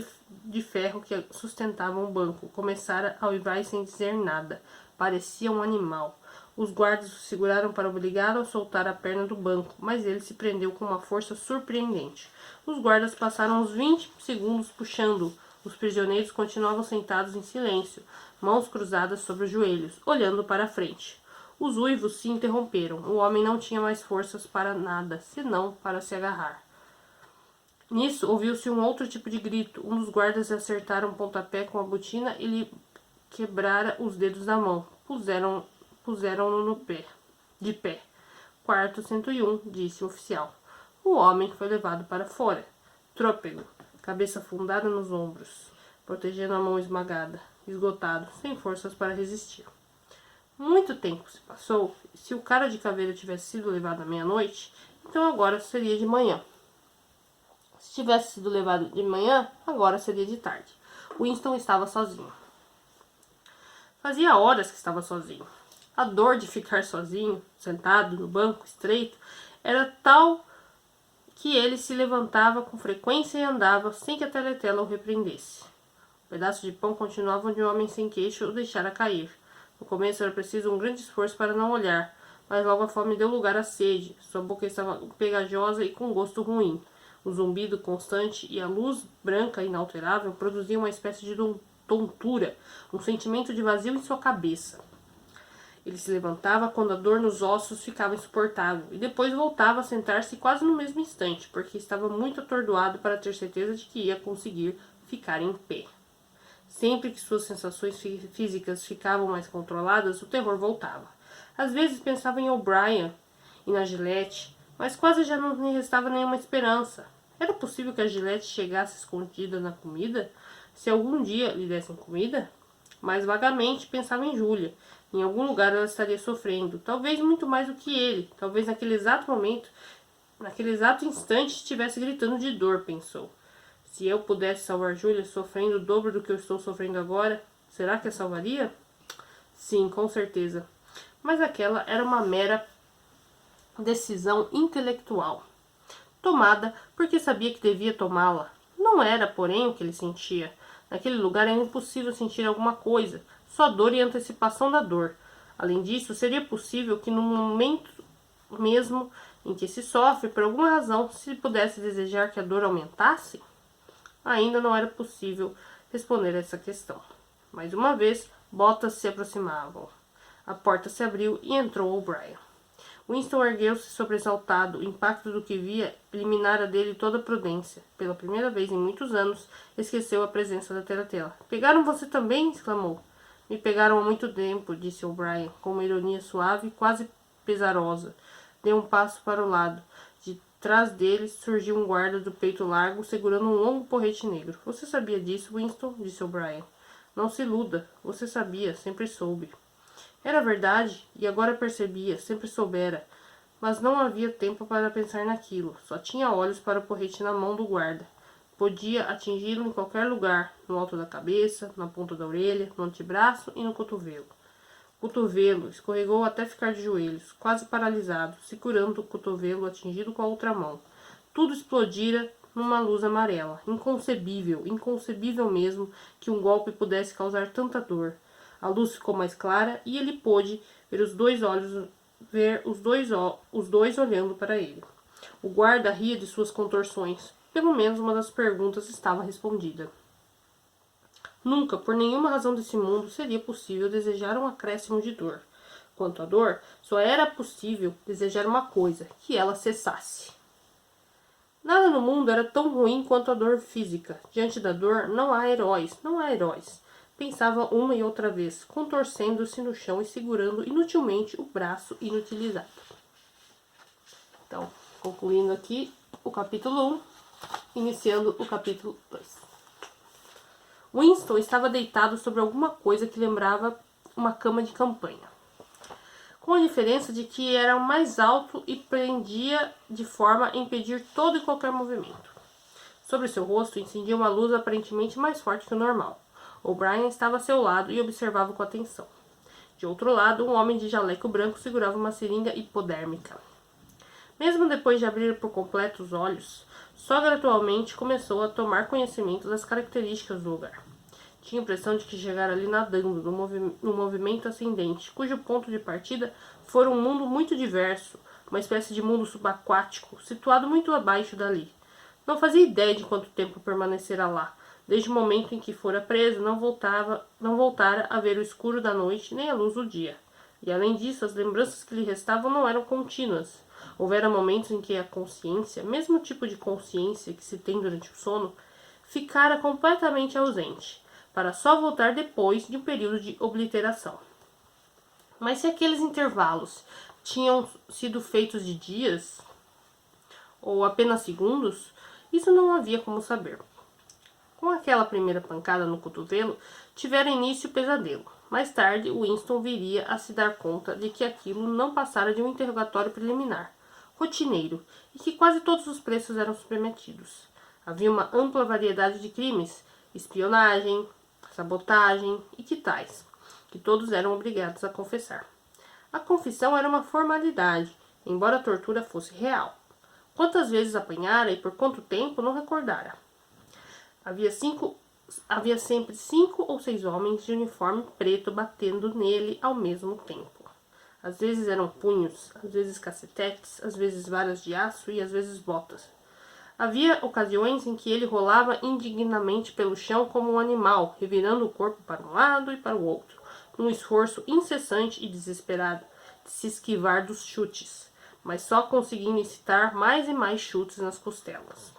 de ferro que sustentavam o banco. Começara a uivar sem dizer nada. Parecia um animal. Os guardas o seguraram para obrigá-lo a soltar a perna do banco, mas ele se prendeu com uma força surpreendente. Os guardas passaram uns 20 segundos puxando-o. Os prisioneiros continuavam sentados em silêncio, mãos cruzadas sobre os joelhos, olhando para a frente. Os uivos se interromperam. O homem não tinha mais forças para nada, senão para se agarrar. Nisso, ouviu-se um outro tipo de grito. Um dos guardas lhe acertara um pontapé com a botina e lhe quebrara os dedos da mão. Puseram-no de pé. Quarto 101, disse o oficial. O homem foi levado para fora. trôpego, cabeça afundada nos ombros, protegendo a mão esmagada, esgotado, sem forças para resistir. Muito tempo se passou, e se o cara de caveira tivesse sido levado à meia-noite, então agora seria de manhã. Se tivesse sido levado de manhã, agora seria de tarde. Winston estava sozinho. Fazia horas que estava sozinho. A dor de ficar sozinho, sentado no banco estreito, era tal que ele se levantava com frequência e andava sem que a teletela o repreendesse. O pedaço de pão continuava onde o homem sem queixo o deixara cair. No começo era preciso um grande esforço para não olhar, mas logo a fome deu lugar à sede. Sua boca estava pegajosa e com gosto ruim. O zumbido constante e a luz branca inalterável produziam uma espécie de tontura, um sentimento de vazio em sua cabeça. Ele se levantava quando a dor nos ossos ficava insuportável e depois voltava a sentar-se quase no mesmo instante, porque estava muito atordoado para ter certeza de que ia conseguir ficar em pé. Sempre que suas sensações físicas ficavam mais controladas, o terror voltava. Às vezes pensava em O'Brien e na Gillette, mas quase já não lhe restava nenhuma esperança. Era possível que a Gillette chegasse escondida na comida? Se algum dia lhe dessem comida? Mais vagamente pensava em Júlia. Em algum lugar ela estaria sofrendo, talvez muito mais do que ele. Talvez naquele exato momento, naquele exato instante, estivesse gritando de dor, pensou. Se eu pudesse salvar Júlia sofrendo o dobro do que eu estou sofrendo agora, será que a salvaria? Sim, com certeza. Mas aquela era uma mera decisão intelectual, tomada porque sabia que devia tomá-la. Não era, porém, o que ele sentia. Naquele lugar era impossível sentir alguma coisa, só dor e antecipação da dor. Além disso, seria possível que no momento mesmo em que se sofre, por alguma razão, se pudesse desejar que a dor aumentasse? Ainda não era possível responder a essa questão. Mais uma vez, botas se aproximavam. A porta se abriu e entrou O'Brien. Winston ergueu-se sobressaltado. O impacto do que via eliminara dele toda a prudência. Pela primeira vez em muitos anos, esqueceu a presença da teletela. Pegaram você também? Exclamou. Me pegaram há muito tempo, disse O'Brien, com uma ironia suave e quase pesarosa. Deu um passo para o lado. De trás dele surgiu um guarda do peito largo, segurando um longo porrete negro. Você sabia disso, Winston? Disse O'Brien. Não se iluda. Você sabia, sempre soube. Era verdade, e agora percebia, sempre soubera, mas não havia tempo para pensar naquilo. Só tinha olhos para o porrete na mão do guarda. Podia atingi-lo em qualquer lugar, no alto da cabeça, na ponta da orelha, no antebraço e no cotovelo. O cotovelo escorregou até ficar de joelhos, quase paralisado, segurando o cotovelo atingido com a outra mão. Tudo explodira numa luz amarela. Inconcebível, inconcebível mesmo que um golpe pudesse causar tanta dor. A luz ficou mais clara e ele pôde ver os dois olhando para ele. O guarda ria de suas contorções. Pelo menos uma das perguntas estava respondida. Nunca, por nenhuma razão desse mundo, seria possível desejar um acréscimo de dor. Quanto à dor, só era possível desejar uma coisa, que ela cessasse. Nada no mundo era tão ruim quanto a dor física. Diante da dor, não há heróis, não há heróis. Pensava uma e outra vez, contorcendo-se no chão e segurando inutilmente o braço inutilizado. Então, concluindo aqui o capítulo 1, iniciando o capítulo 2. Winston estava deitado sobre alguma coisa que lembrava uma cama de campanha, com a diferença de que era mais alto e prendia de forma a impedir todo e qualquer movimento. Sobre seu rosto incendia uma luz aparentemente mais forte que o normal. O'Brien estava a seu lado e observava com atenção. De outro lado, um homem de jaleco branco segurava uma seringa hipodérmica. Mesmo depois de abrir por completo os olhos, só gradualmente começou a tomar conhecimento das características do lugar. Tinha a impressão de que chegara ali nadando num movimento ascendente, cujo ponto de partida fora um mundo muito diverso, uma espécie de mundo subaquático, situado muito abaixo dali. Não fazia ideia de quanto tempo permanecera lá. Desde o momento em que fora preso, não voltara a ver o escuro da noite nem a luz do dia. E além disso, as lembranças que lhe restavam não eram contínuas. Houvera momentos em que a consciência, mesmo o tipo de consciência que se tem durante o sono, ficara completamente ausente, para só voltar depois de um período de obliteração. Mas se aqueles intervalos tinham sido feitos de dias, ou apenas segundos, Isso não havia como saber. Com aquela primeira pancada no cotovelo, tivera início o pesadelo. Mais tarde, Winston viria a se dar conta de que aquilo não passara de um interrogatório preliminar, rotineiro, e que quase todos os preços eram submetidos. Havia uma ampla variedade de crimes, espionagem, sabotagem e que tais, que todos eram obrigados a confessar. A confissão era uma formalidade, embora a tortura fosse real. Quantas vezes apanhara e por quanto tempo não recordara. Havia sempre 5 ou 6 homens de uniforme preto batendo nele ao mesmo tempo. Às vezes eram punhos, às vezes cacetetes, às vezes varas de aço e às vezes botas. Havia ocasiões em que ele rolava indignamente pelo chão como um animal, revirando o corpo para um lado e para o outro, num esforço incessante e desesperado de se esquivar dos chutes, mas só conseguindo incitar mais e mais chutes nas costelas.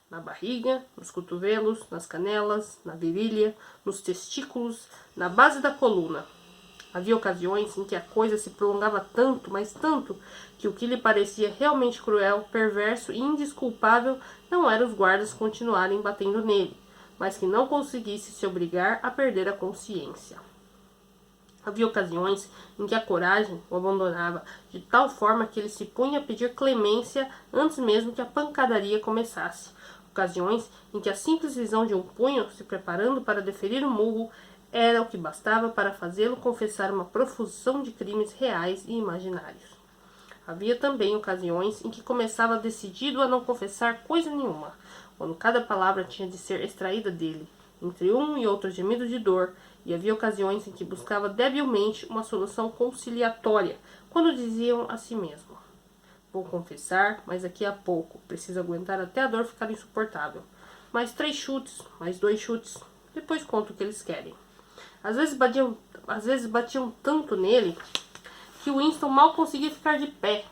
Na barriga, nos cotovelos, nas canelas, na virilha, nos testículos, na base da coluna. Havia ocasiões em que a coisa se prolongava tanto, mas tanto, que o que lhe parecia realmente cruel, perverso e indesculpável não era os guardas continuarem batendo nele, mas que não conseguisse se obrigar a perder a consciência. Havia ocasiões em que a coragem o abandonava de tal forma que ele se punha a pedir clemência antes mesmo que a pancadaria começasse. Ocasiões em que a simples visão de um punho se preparando para deferir um murro era o que bastava para fazê-lo confessar uma profusão de crimes reais e imaginários. Havia também ocasiões em que começava decidido a não confessar coisa nenhuma, quando cada palavra tinha de ser extraída dele, entre um e outro gemido de dor, e havia ocasiões em que buscava debilmente uma solução conciliatória, quando diziam a si mesmo: vou confessar, mas daqui a pouco, preciso aguentar até a dor ficar insuportável. Mais 3 chutes, mais 2 chutes, depois conto o que eles querem. Às vezes batiam tanto nele que Winston mal conseguia ficar de pé.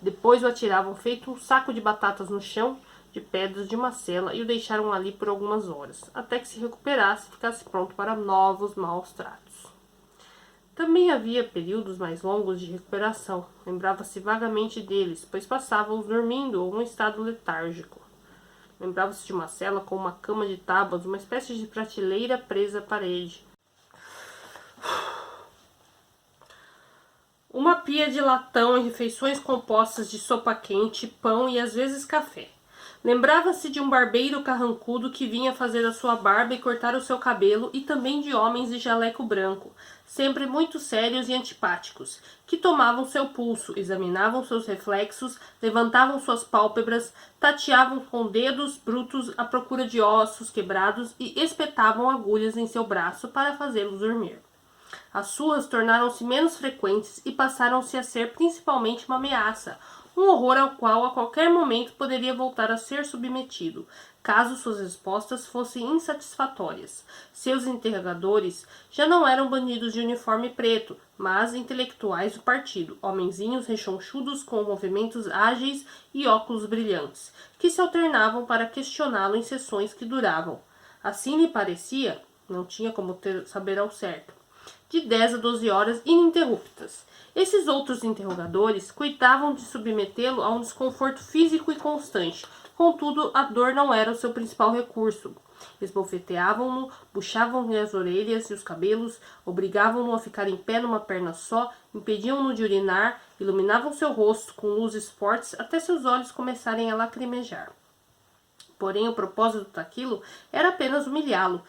Depois o atiravam feito um saco de batatas no chão de pedras de uma cela e o deixaram ali por algumas horas, até que se recuperasse e ficasse pronto para novos maus tratos. Também havia períodos mais longos de recuperação. Lembrava-se vagamente deles, pois passava-os dormindo ou em estado letárgico. Lembrava-se de uma cela com uma cama de tábuas, uma espécie de prateleira presa à parede. Uma pia de latão e refeições compostas de sopa quente, pão e às vezes café. Lembrava-se de um barbeiro carrancudo que vinha fazer a sua barba e cortar o seu cabelo, e também de homens de jaleco branco, sempre muito sérios e antipáticos, que tomavam seu pulso, examinavam seus reflexos, levantavam suas pálpebras, tateavam com dedos brutos à procura de ossos quebrados e espetavam agulhas em seu braço para fazê-los dormir. As surras tornaram-se menos frequentes e passaram-se a ser principalmente uma ameaça, um horror ao qual a qualquer momento poderia voltar a ser submetido, caso suas respostas fossem insatisfatórias. Seus interrogadores já não eram bandidos de uniforme preto, mas intelectuais do partido, homenzinhos rechonchudos com movimentos ágeis e óculos brilhantes, que se alternavam para questioná-lo em sessões que duravam. Assim lhe parecia, não tinha como saber ao certo, de 10 a 12 horas ininterruptas. Esses outros interrogadores cuidavam de submetê-lo a um desconforto físico e constante. Contudo, a dor não era o seu principal recurso. Esbofeteavam-no, puxavam-lhe as orelhas e os cabelos, obrigavam-no a ficar em pé numa perna só, impediam-no de urinar, iluminavam seu rosto com luzes fortes até seus olhos começarem a lacrimejar. Porém, o propósito daquilo era apenas humilhá-lo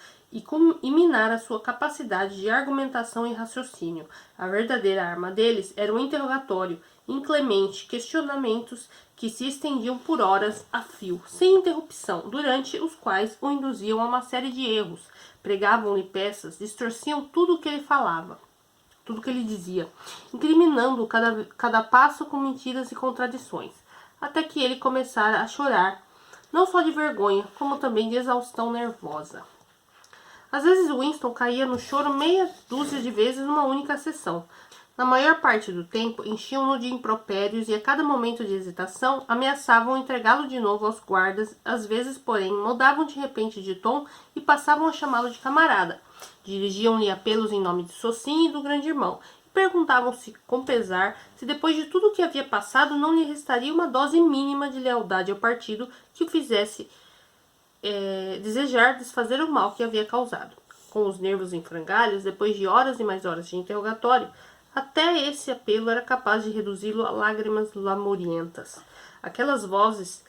e minar a sua capacidade de argumentação e raciocínio. A verdadeira arma deles era o interrogatório, inclemente, questionamentos que se estendiam por horas a fio, sem interrupção, durante os quais o induziam a uma série de erros, pregavam-lhe peças, distorciam tudo o que ele falava, tudo o que ele dizia, incriminando cada passo com mentiras e contradições, até que ele começara a chorar, não só de vergonha, como também de exaustão nervosa. Às vezes Winston caía no choro meia dúzia de vezes numa única sessão. Na maior parte do tempo, enchiam-no de impropérios e a cada momento de hesitação ameaçavam entregá-lo de novo aos guardas, às vezes, porém, mudavam de repente de tom e passavam a chamá-lo de camarada. Dirigiam-lhe apelos em nome de Socinho e do grande irmão, perguntavam-se com pesar se depois de tudo o que havia passado não lhe restaria uma dose mínima de lealdade ao partido que o fizesse desejar desfazer o mal que havia causado. Com os nervos em frangalhos, depois de horas e mais horas de interrogatório, até esse apelo era capaz de reduzi-lo a lágrimas lamurientas. Aquelas vozes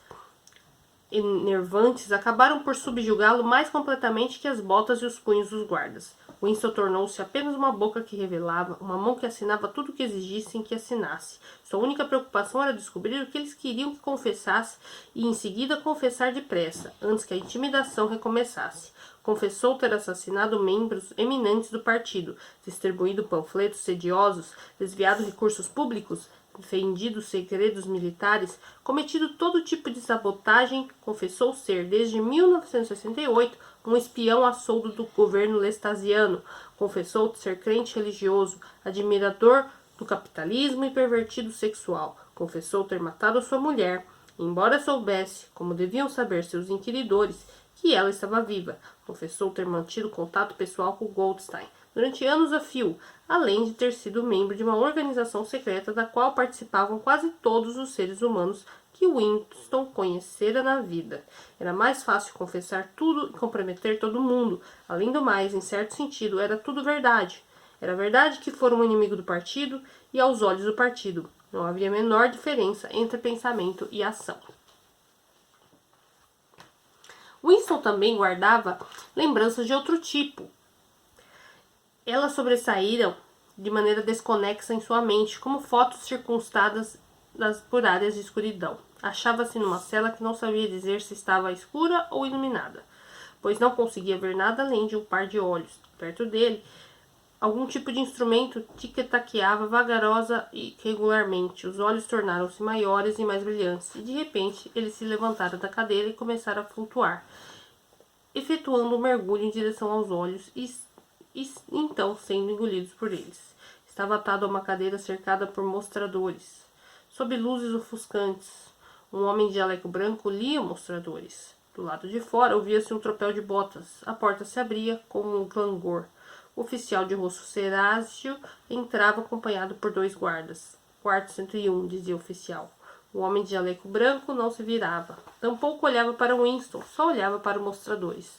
enervantes acabaram por subjugá-lo mais completamente que as botas e os punhos dos guardas. Winston tornou-se apenas uma boca que revelava, uma mão que assinava tudo o que exigissem que assinasse. Sua única preocupação era descobrir o que eles queriam que confessasse e em seguida confessar depressa, antes que a intimidação recomeçasse. Confessou ter assassinado membros eminentes do partido, distribuído panfletos sediosos, desviado recursos públicos, defendido segredos militares, cometido todo tipo de sabotagem, confessou ser, desde 1968, um espião a soldo do governo lestasiano, confessou ser crente religioso, admirador do capitalismo e pervertido sexual, confessou ter matado sua mulher, embora soubesse, como deviam saber seus inquiridores, que ela estava viva, confessou ter mantido contato pessoal com Goldstein durante anos a fio, além de ter sido membro de uma organização secreta da qual participavam quase todos os seres humanos que Winston conhecera na vida. Era mais fácil confessar tudo e comprometer todo mundo. Além do mais, em certo sentido, era tudo verdade. Era verdade que fora um inimigo do partido e aos olhos do partido. Não havia a menor diferença entre pensamento e ação. Winston também guardava lembranças de outro tipo. Elas sobressaíram de maneira desconexa em sua mente, como fotos circunstadas por áreas de escuridão. Achava-se numa cela que não sabia dizer se estava escura ou iluminada, pois não conseguia ver nada além de um par de olhos. Perto dele, algum tipo de instrumento tic-taqueava vagarosa e regularmente. Os olhos tornaram-se maiores e mais brilhantes, e de repente ele se levantara da cadeira e começara a flutuar, efetuando um mergulho em direção aos olhos e então sendo engolidos por eles. Estava atado a uma cadeira cercada por mostradores. Sob luzes ofuscantes, um homem de jaleco branco lia mostradores. Do lado de fora ouvia-se um tropel de botas. A porta se abria com um clangor. O oficial de rosto ceráceo entrava acompanhado por 2 guardas. Quarto 101, dizia o oficial. O homem de jaleco branco não se virava. Tampouco olhava para Winston, só olhava para os mostradores.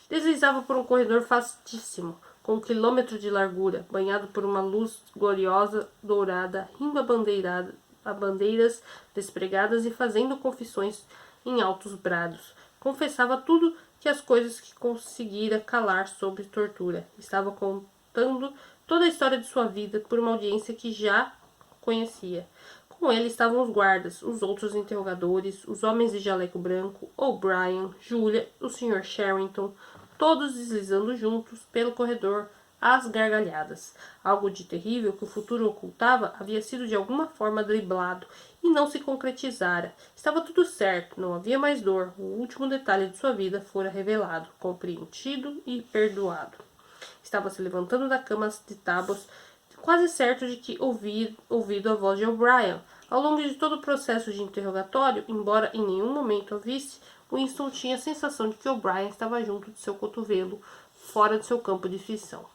Deslizava por um corredor vastíssimo, com 1 quilômetro de largura, banhado por uma luz gloriosa, dourada, rindo a bandeiras despregadas e fazendo confissões em altos brados. Confessava tudo que as coisas que conseguira calar sob tortura. Estava contando toda a história de sua vida por uma audiência que já conhecia. Com ele estavam os guardas, os outros interrogadores, os homens de jaleco branco, O'Brien, Julia, o Sr. Sherrington, todos deslizando juntos pelo corredor às gargalhadas. Algo de terrível que o futuro ocultava havia sido de alguma forma driblado e não se concretizara. Estava tudo certo, não havia mais dor. O último detalhe de sua vida fora revelado, compreendido e perdoado. Estava se levantando da cama de tábuas, quase certo de que ouvido a voz de O'Brien. Ao longo de todo o processo de interrogatório, embora em nenhum momento a visse, Winston tinha a sensação de que O'Brien estava junto de seu cotovelo, fora de seu campo de ficção.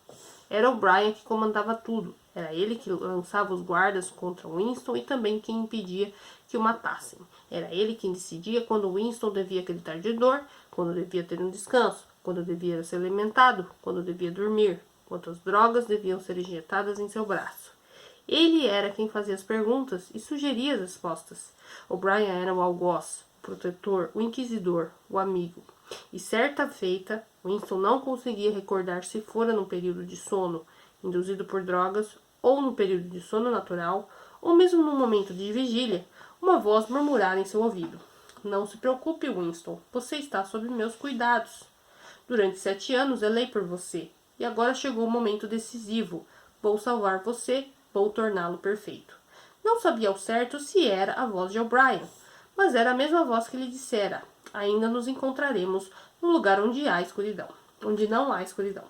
Era O'Brien que comandava tudo. Era ele que lançava os guardas contra Winston e também quem impedia que o matassem. Era ele quem decidia quando Winston devia gritar de dor, quando devia ter um descanso, quando devia ser alimentado, quando devia dormir, quantas drogas deviam ser injetadas em seu braço. Ele era quem fazia as perguntas e sugeria as respostas. O'Brien era o algoz, o protetor, o inquisidor, o amigo. E certa feita, Winston não conseguia recordar se fora num período de sono, induzido por drogas, ou num período de sono natural, ou mesmo num momento de vigília, uma voz murmurara em seu ouvido. Não se preocupe, Winston, você está sob meus cuidados. Durante 7 anos zelei por você, e agora chegou o momento decisivo. Vou salvar você, vou torná-lo perfeito. Não sabia ao certo se era a voz de O'Brien, mas era a mesma voz que lhe dissera: ainda nos encontraremos no lugar onde há escuridão, onde não há escuridão.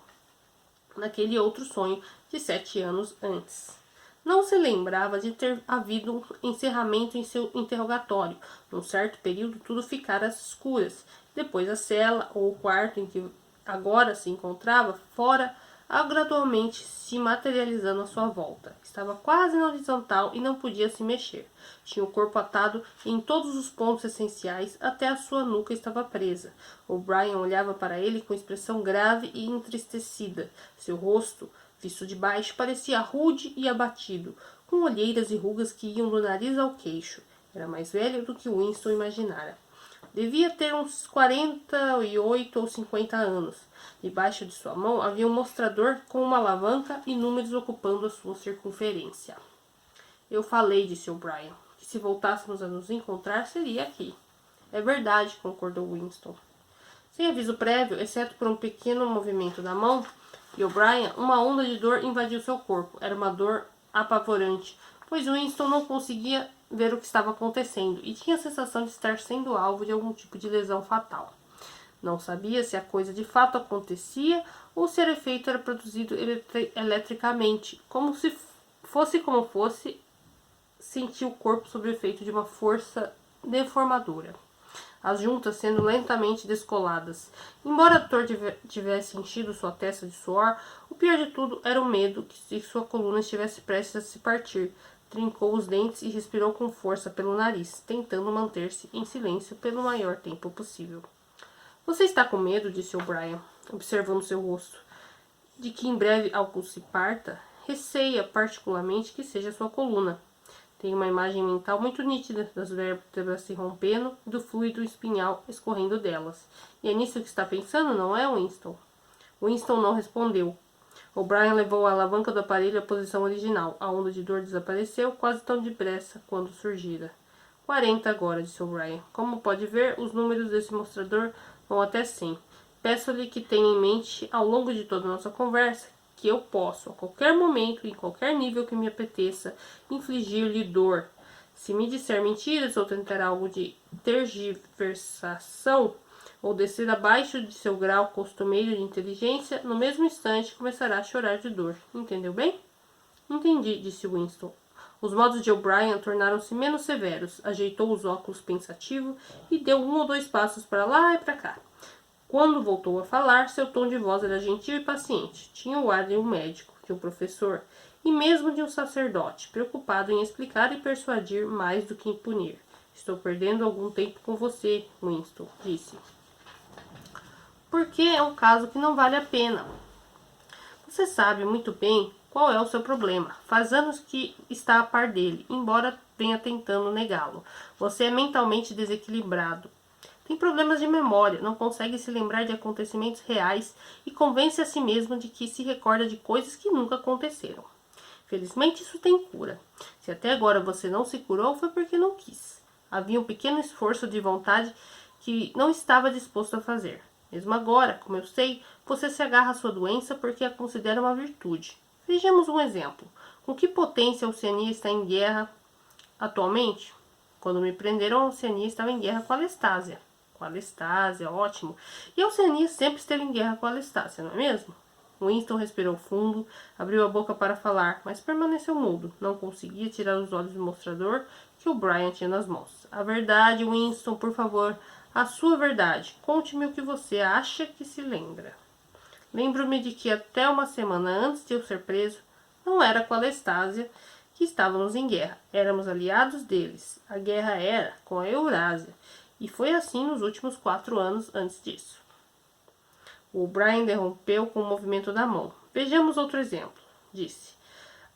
Naquele outro sonho de 7 anos antes. Não se lembrava de ter havido um encerramento em seu interrogatório. Num certo período tudo ficara às escuras. Depois a cela ou o quarto em que agora se encontrava fora gradualmente se materializando à sua volta. Estava quase na horizontal e não podia se mexer. Tinha o corpo atado em todos os pontos essenciais, até a sua nuca estava presa. O'Brien olhava para ele com expressão grave e entristecida. Seu rosto, visto de baixo, parecia rude e abatido, com olheiras e rugas que iam do nariz ao queixo. Era mais velho do que Winston imaginara. Devia ter uns 48 ou 50 anos. Debaixo de sua mão havia um mostrador com uma alavanca e números ocupando a sua circunferência. Eu falei, disse O'Brien, que se voltássemos a nos encontrar seria aqui. É verdade, concordou Winston. Sem aviso prévio, exceto por um pequeno movimento da mão de O'Brien, uma onda de dor invadiu seu corpo. Era uma dor apavorante, pois Winston não conseguia ver o que estava acontecendo e tinha a sensação de estar sendo alvo de algum tipo de lesão fatal. Não sabia se a coisa de fato acontecia ou se o efeito era produzido eletricamente. Como fosse, sentiu o corpo sob o efeito de uma força deformadora. As juntas sendo lentamente descoladas. Embora a dor tivesse enchido sua testa de suor, o pior de tudo era o medo que sua coluna estivesse prestes a se partir. Trincou os dentes e respirou com força pelo nariz, tentando manter-se em silêncio pelo maior tempo possível. Você está com medo? Disse O'Brien, observando seu rosto. De que em breve algo se parta? Receia particularmente que seja sua coluna. Tem uma imagem mental muito nítida das vértebras se rompendo e do fluido espinhal escorrendo delas. E é nisso que está pensando, não é, Winston? Winston não respondeu. O'Brien levou a alavanca do aparelho à posição original. A onda de dor desapareceu quase tão depressa quando surgira. 40 agora, disse O'Brien. Como pode ver, os números desse mostrador vão até 100. Peço-lhe que tenha em mente, ao longo de toda a nossa conversa, que eu posso, a qualquer momento, em qualquer nível que me apeteça, infligir-lhe dor. Se me disser mentiras ou tentar algo de tergiversação, ou descer abaixo de seu grau costumeiro de inteligência, no mesmo instante começará a chorar de dor. Entendeu bem? Entendi, disse Winston. Os modos de O'Brien tornaram-se menos severos. Ajeitou os óculos pensativo e deu 1 ou 2 passos para lá e para cá. Quando voltou a falar, seu tom de voz era gentil e paciente. Tinha o ar de um médico, de um professor e mesmo de um sacerdote, preocupado em explicar e persuadir mais do que em punir. Estou perdendo algum tempo com você, Winston, disse. Porque é um caso que não vale a pena. Você sabe muito bem qual é o seu problema. Faz anos que está a par dele, embora venha tentando negá-lo. Você é mentalmente desequilibrado. Tem problemas de memória, não consegue se lembrar de acontecimentos reais e convence a si mesmo de que se recorda de coisas que nunca aconteceram. Felizmente isso tem cura. Se até agora você não se curou, foi porque não quis. Havia um pequeno esforço de vontade que não estava disposto a fazer. Mesmo agora, como eu sei, você se agarra à sua doença porque a considera uma virtude. Vejamos um exemplo. Com que potência a Oceania está em guerra atualmente? Quando me prenderam, a Oceania estava em guerra com a Lestásia. Com a Lestásia, ótimo. E a Oceania sempre esteve em guerra com a Lestásia, não é mesmo? Winston respirou fundo, abriu a boca para falar, mas permaneceu mudo. Não conseguia tirar os olhos do mostrador que o Brian tinha nas mãos. A verdade, Winston, por favor, a sua verdade. Conte-me o que você acha que se lembra. Lembro-me de que até uma semana antes de eu ser preso, não era com a Lestásia que estávamos em guerra. Éramos aliados deles. A guerra era com a Eurásia. E foi assim nos últimos 4 anos antes disso. O Brian interrompeu com um movimento da mão. Vejamos outro exemplo, disse.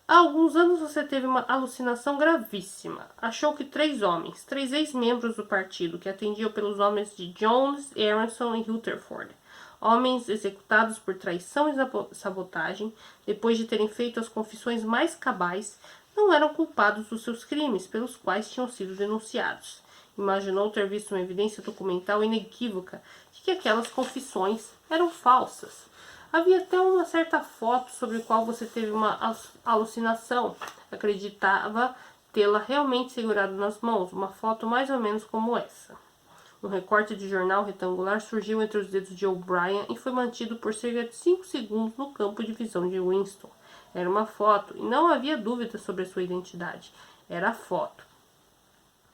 Há alguns anos você teve uma alucinação gravíssima. Achou que 3 homens, 3 ex-membros do partido, que atendiam pelos nomes de Jones, Aronson e Rutherford, homens executados por traição e sabotagem, depois de terem feito as confissões mais cabais, não eram culpados dos seus crimes pelos quais tinham sido denunciados. Imaginou ter visto uma evidência documental inequívoca de que aquelas confissões eram falsas. Havia até uma certa foto sobre a qual você teve uma alucinação. Acreditava tê-la realmente segurado nas mãos, uma foto mais ou menos como essa. Um recorte de jornal retangular surgiu entre os dedos de O'Brien e foi mantido por cerca de 5 segundos no campo de visão de Winston. Era uma foto, e não havia dúvida sobre a sua identidade. Era a foto.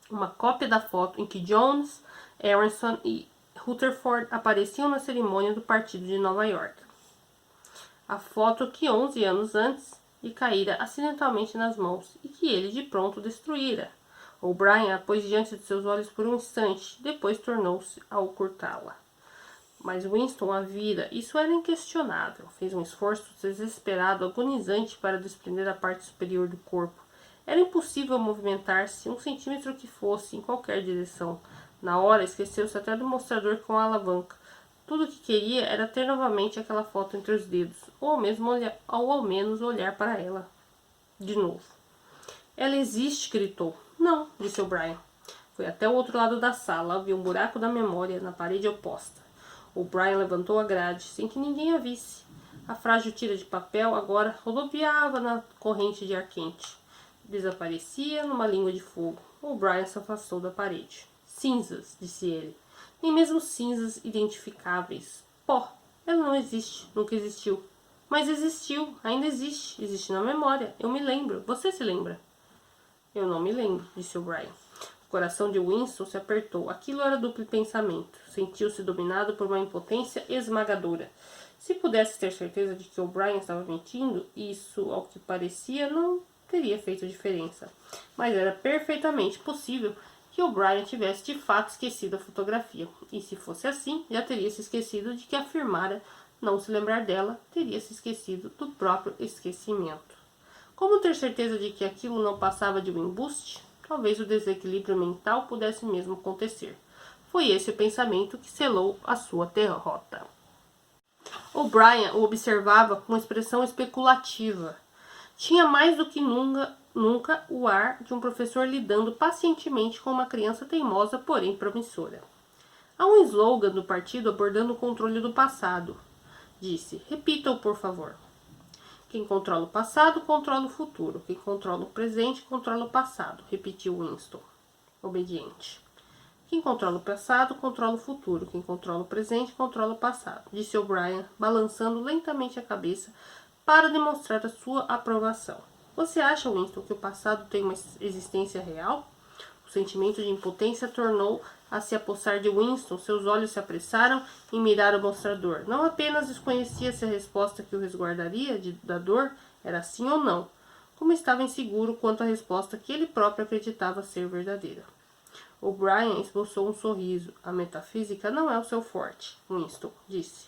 Uma cópia da foto em que Jones, Aronson e Rutherford apareciam na cerimônia do partido de Nova York. a foto que 11 anos antes lhe caíra acidentalmente nas mãos e que ele de pronto destruíra. O'Brien a pôs diante de seus olhos por um instante, depois tornou-se a ocultá-la. Mas Winston a vira, isso era inquestionável. Fez um esforço desesperado, agonizante para desprender a parte superior do corpo. Era impossível movimentar-se um centímetro que fosse, em qualquer direção. Na hora, esqueceu-se até do mostrador com a alavanca. Tudo o que queria era ter novamente aquela foto entre os dedos, ou ao menos olhar para ela de novo. Ela existe, gritou. Não, disse O'Brien. Foi até o outro lado da sala, viu um buraco da memória na parede oposta. O'Brien levantou a grade, sem que ninguém a visse. A frágil tira de papel agora rodopiava na corrente de ar quente. Desaparecia numa língua de fogo. O'Brien se afastou da parede. Cinzas, disse ele. Nem mesmo cinzas identificáveis. Pó. Ela não existe. Nunca existiu. Mas existiu. Ainda existe. Existe na memória. Eu me lembro. Você se lembra? Eu não me lembro, disse O'Brien. O coração de Winston se apertou. Aquilo era duplo pensamento. Sentiu-se dominado por uma impotência esmagadora. Se pudesse ter certeza de que O'Brien estava mentindo, isso, ao que parecia, não teria feito diferença. Mas era perfeitamente possível que O'Brien tivesse de fato esquecido a fotografia. E se fosse assim, já teria se esquecido de que afirmara não se lembrar dela, teria se esquecido do próprio esquecimento. Como ter certeza de que aquilo não passava de um embuste? Talvez o desequilíbrio mental pudesse mesmo acontecer. Foi esse o pensamento que selou a sua derrota. O'Brien o observava com expressão especulativa. Tinha mais do que nunca o ar de um professor lidando pacientemente com uma criança teimosa, porém promissora. Há um slogan do partido abordando o controle do passado. Disse, repita-o por favor. Quem controla o passado, controla o futuro. Quem controla o presente, controla o passado, repetiu Winston, obediente. Quem controla o passado, controla o futuro. Quem controla o presente, controla o passado, disse O'Brien, balançando lentamente a cabeça para demonstrar a sua aprovação. Você acha, Winston, que o passado tem uma existência real? O sentimento de impotência tornou a se apossar de Winston. Seus olhos se apressaram em mirar o mostrador. Não apenas desconhecia se a resposta que o resguardaria da dor era sim ou não, como estava inseguro quanto à resposta que ele próprio acreditava ser verdadeira. O'Brien esboçou um sorriso. A metafísica não é o seu forte, Winston disse.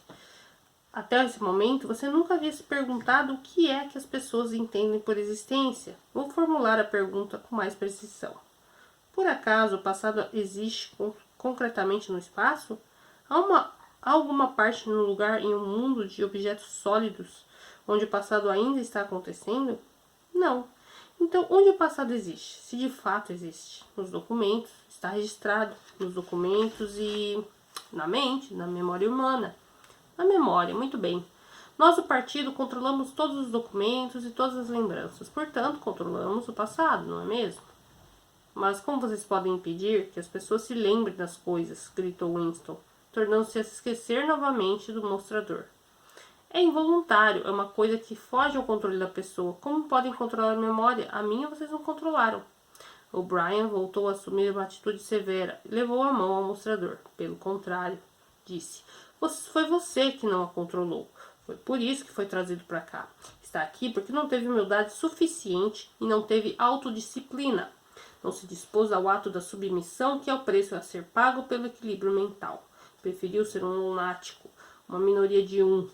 Até esse momento, você nunca havia se perguntado o que é que as pessoas entendem por existência. Vou formular a pergunta com mais precisão. Por acaso o passado existe concretamente no espaço? Há alguma parte no lugar em um mundo de objetos sólidos onde o passado ainda está acontecendo? Não. Então, onde o passado existe? Se de fato existe? Nos documentos, está registrado nos documentos e na mente, na memória humana. Na memória, muito bem. Nós, o partido, controlamos todos os documentos e todas as lembranças. Portanto, controlamos o passado, não é mesmo? Mas como vocês podem impedir que as pessoas se lembrem das coisas? Gritou Winston, tornando-se a se esquecer novamente do mostrador. É involuntário, é uma coisa que foge ao controle da pessoa. Como podem controlar a memória? A minha vocês não controlaram. O'Brien voltou a assumir uma atitude severa e levou a mão ao mostrador. Pelo contrário, disse, foi você que não a controlou. Foi por isso que foi trazido para cá. Está aqui porque não teve humildade suficiente e não teve autodisciplina. Não se dispôs ao ato da submissão, que é o preço a ser pago pelo equilíbrio mental. Preferiu ser um lunático, uma minoria de um.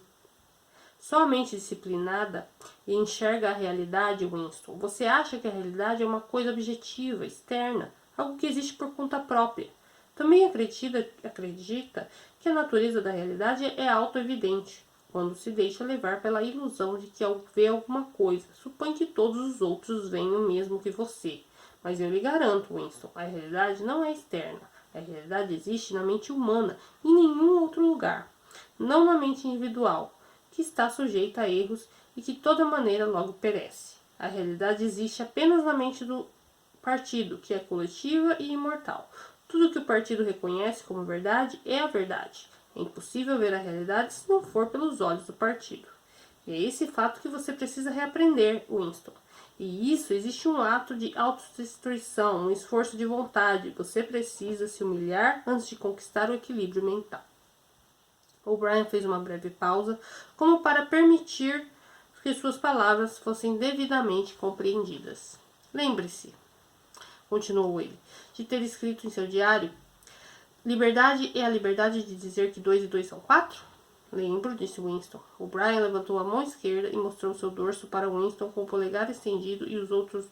Só a mente disciplinada e enxerga a realidade, Winston. Você acha que a realidade é uma coisa objetiva, externa, algo que existe por conta própria. Também acredita que a natureza da realidade é auto-evidente. Quando se deixa levar pela ilusão de que ao ver alguma coisa, supõe que todos os outros veem o mesmo que você. Mas eu lhe garanto, Winston, a realidade não é externa. A realidade existe na mente humana, em nenhum outro lugar. Não na mente individual, que está sujeita a erros e que de toda maneira logo perece. A realidade existe apenas na mente do partido, que é coletiva e imortal. Tudo que o partido reconhece como verdade é a verdade. É impossível ver a realidade se não for pelos olhos do partido. E é esse fato que você precisa reaprender, Winston. E isso existe um ato de autodestruição, um esforço de vontade. Você precisa se humilhar antes de conquistar o equilíbrio mental. O'Brien fez uma breve pausa, como para permitir que suas palavras fossem devidamente compreendidas. Lembre-se, continuou ele, de ter escrito em seu diário: liberdade é a liberdade de dizer que 2 e 2 são 4? Lembro, disse Winston. O'Brien levantou a mão esquerda e mostrou seu dorso para Winston com o polegar estendido e os outros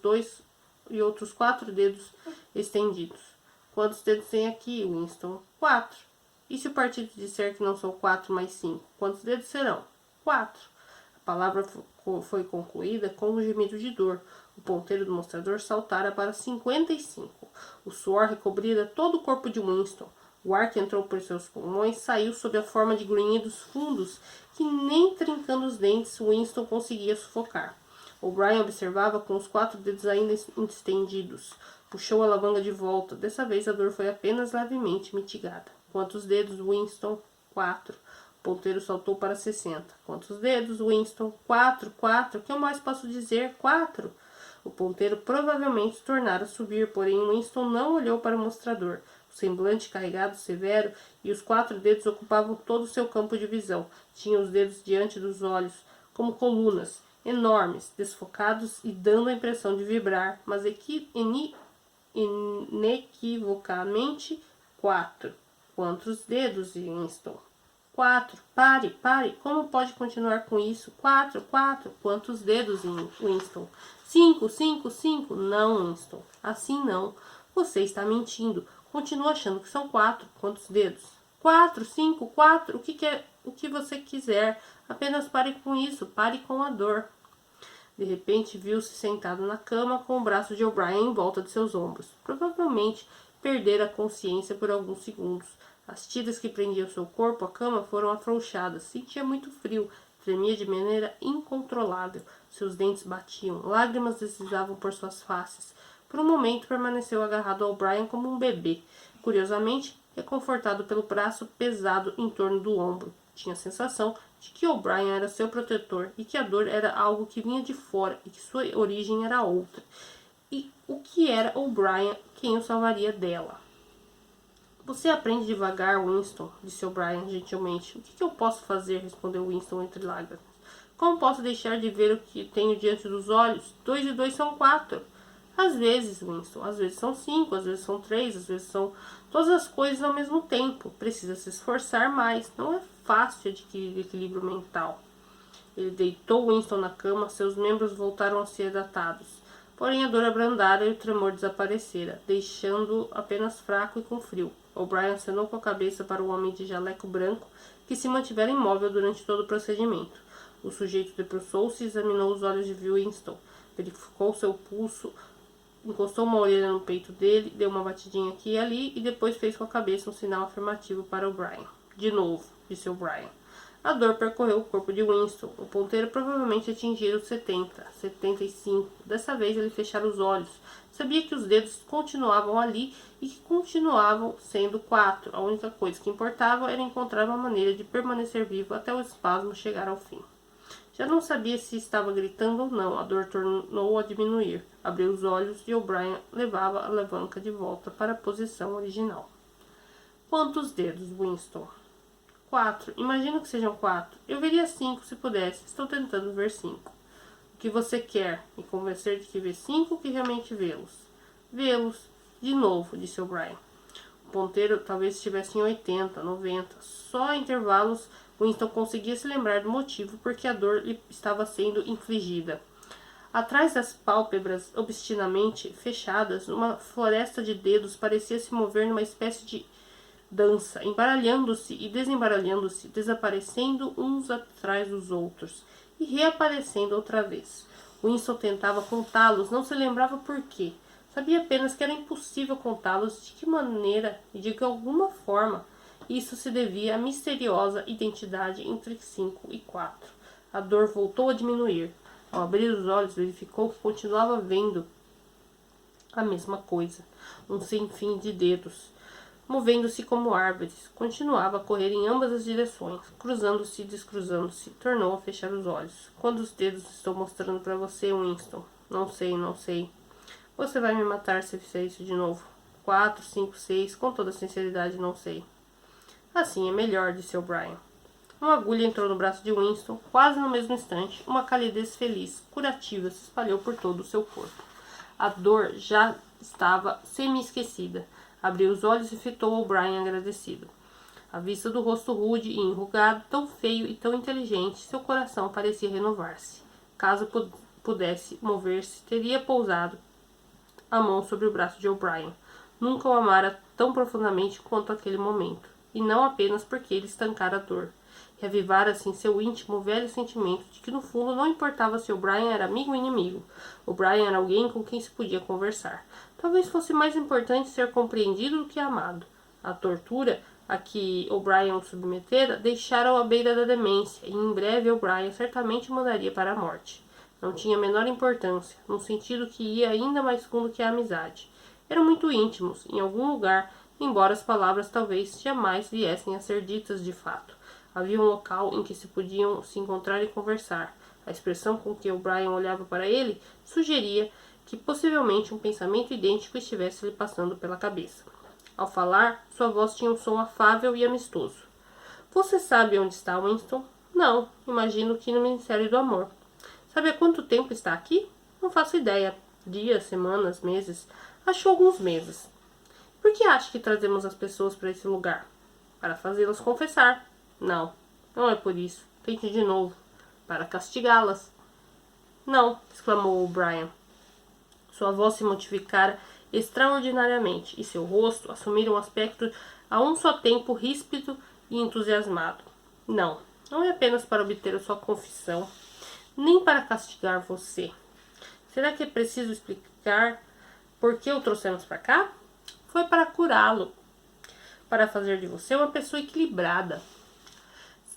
4 dedos estendidos. Quantos dedos tem aqui, Winston? 4. E se o partido disser que não são 4 mais 5? Quantos dedos serão? 4. A palavra foi concluída com um gemido de dor. O ponteiro do mostrador saltara para 55. O suor recobria todo o corpo de Winston. O ar que entrou por seus pulmões saiu sob a forma de grunhidos fundos que nem trincando os dentes Winston conseguia sufocar. O'Brien observava com os 4 dedos ainda estendidos. Puxou a alavanca de volta. Dessa vez a dor foi apenas levemente mitigada. Quantos dedos, Winston? 4. O ponteiro saltou para 60. Quantos dedos, Winston? 4. O que eu mais posso dizer? 4. O ponteiro provavelmente tornara a subir, porém Winston não olhou para o mostrador. O semblante carregado, severo, e os 4 dedos ocupavam todo o seu campo de visão. Tinha os dedos diante dos olhos, como colunas, enormes, desfocados e dando a impressão de vibrar, mas inequivocamente 4. Quantos dedos, Winston? 4. Pare. Como pode continuar com isso? 4. Quantos dedos, Winston? 5. Não, Winston. Assim não. Você está mentindo. Continua achando que são 4. Quantos dedos? 4, 5, 4. O que você quiser. Apenas pare com isso. Pare com a dor. De repente, viu-se sentado na cama com o braço de O'Brien em volta de seus ombros. Provavelmente perdera a consciência por alguns segundos. As tiras que prendiam seu corpo à cama foram afrouxadas. Sentia muito frio. Tremia de maneira incontrolável. Seus dentes batiam. Lágrimas deslizavam por suas faces. Por um momento permaneceu agarrado a O'Brien como um bebê. Curiosamente, reconfortado pelo braço pesado em torno do ombro. Tinha a sensação de que O'Brien era seu protetor e que a dor era algo que vinha de fora e que sua origem era outra. E o que era O'Brien quem o salvaria dela? Você aprende devagar, Winston, disse O'Brien gentilmente. O que eu posso fazer? Respondeu Winston entre lágrimas. Como posso deixar de ver o que tenho diante dos olhos? 2 e 2 são 4. Às vezes, Winston, às vezes são 5, às vezes são 3, às vezes são todas as coisas ao mesmo tempo. Precisa se esforçar mais. Não é fácil adquirir equilíbrio mental. Ele deitou Winston na cama, seus membros voltaram a ser adaptados. Porém, a dor abrandara e o tremor desaparecera, deixando-o apenas fraco e com frio. O'Brien acenou com a cabeça para o homem de jaleco branco, que se mantivera imóvel durante todo o procedimento. O sujeito debruçou-se e examinou os olhos de Winston. Verificou seu pulso, encostou uma orelha no peito dele, deu uma batidinha aqui e ali e depois fez com a cabeça um sinal afirmativo para O'Brien. De novo, disse O'Brien. A dor percorreu o corpo de Winston. O ponteiro provavelmente atingira os 70, 75. Dessa vez ele fechara os olhos. Sabia que os dedos continuavam ali e que continuavam sendo 4. A única coisa que importava era encontrar uma maneira de permanecer vivo até o espasmo chegar ao fim. Já não sabia se estava gritando ou não. A dor tornou a diminuir. Abriu os olhos e O'Brien levava a alavanca de volta para a posição original. Quantos dedos, Winston? 4. Imagino que sejam 4. Eu veria 5 se pudesse. Estou tentando ver 5. O que você quer? Me convencer de que vê 5 ou que realmente vê-los? Vê-los. De novo, disse O'Brien. O ponteiro talvez estivesse em 80, 90. Só a intervalos Winston conseguia se lembrar do motivo por que a dor lhe estava sendo infligida. Atrás das pálpebras obstinamente fechadas, uma floresta de dedos parecia se mover numa espécie de dança, embaralhando-se e desembaralhando-se, desaparecendo uns atrás dos outros e reaparecendo outra vez. Winston tentava contá-los, não se lembrava por quê. Sabia apenas que era impossível contá-los, de que maneira e de que alguma forma isso se devia à misteriosa identidade entre 5 e 4. A dor voltou a diminuir. Ao abrir os olhos, verificou que continuava vendo a mesma coisa. Um sem fim de dedos, movendo-se como árvores. Continuava a correr em ambas as direções, cruzando-se e descruzando-se. Tornou a fechar os olhos. Quantos dedos estou mostrando para você, Winston? Não sei. Você vai me matar se fizer isso de novo. 4, 5, 6, com toda sinceridade, não sei. Assim é melhor, disse O'Brien. Uma agulha entrou no braço de Winston. Quase no mesmo instante, uma calidez feliz, curativa, se espalhou por todo o seu corpo. A dor já estava semi-esquecida. Abriu os olhos e fitou O'Brien agradecido. À vista do rosto rude e enrugado, tão feio e tão inteligente, seu coração parecia renovar-se. Caso pudesse mover-se, teria pousado a mão sobre o braço de O'Brien. Nunca o amara tão profundamente quanto aquele momento, e não apenas porque ele estancara a dor. Reavivara assim seu íntimo velho sentimento de que no fundo não importava se O'Brien era amigo ou inimigo. O'Brien era alguém com quem se podia conversar. Talvez fosse mais importante ser compreendido do que amado. A tortura a que O'Brien o submetera deixara-o à beira da demência, e em breve O'Brien certamente o mandaria para a morte. Não tinha a menor importância, num sentido que ia ainda mais fundo que a amizade. Eram muito íntimos, em algum lugar, embora as palavras talvez jamais viessem a ser ditas de fato. Havia um local em que se podiam se encontrar e conversar. A expressão com que O'Brien olhava para ele sugeria que possivelmente um pensamento idêntico estivesse lhe passando pela cabeça. Ao falar, sua voz tinha um som afável e amistoso. Você sabe onde está Winston? Não, imagino que no Ministério do Amor. Sabe há quanto tempo está aqui? Não faço ideia. Dias, semanas, meses. Acho alguns meses. Por que acha que trazemos as pessoas para esse lugar? Para fazê-las confessar. Não, não é por isso. Tente de novo. Para castigá-las. Não, exclamou O'Brien. Sua voz se modificara extraordinariamente, e seu rosto assumira um aspecto a um só tempo ríspido e entusiasmado. Não, não é apenas para obter a sua confissão, nem para castigar você. Será que é preciso explicar por que o trouxemos para cá? Foi para curá-lo, para fazer de você uma pessoa equilibrada.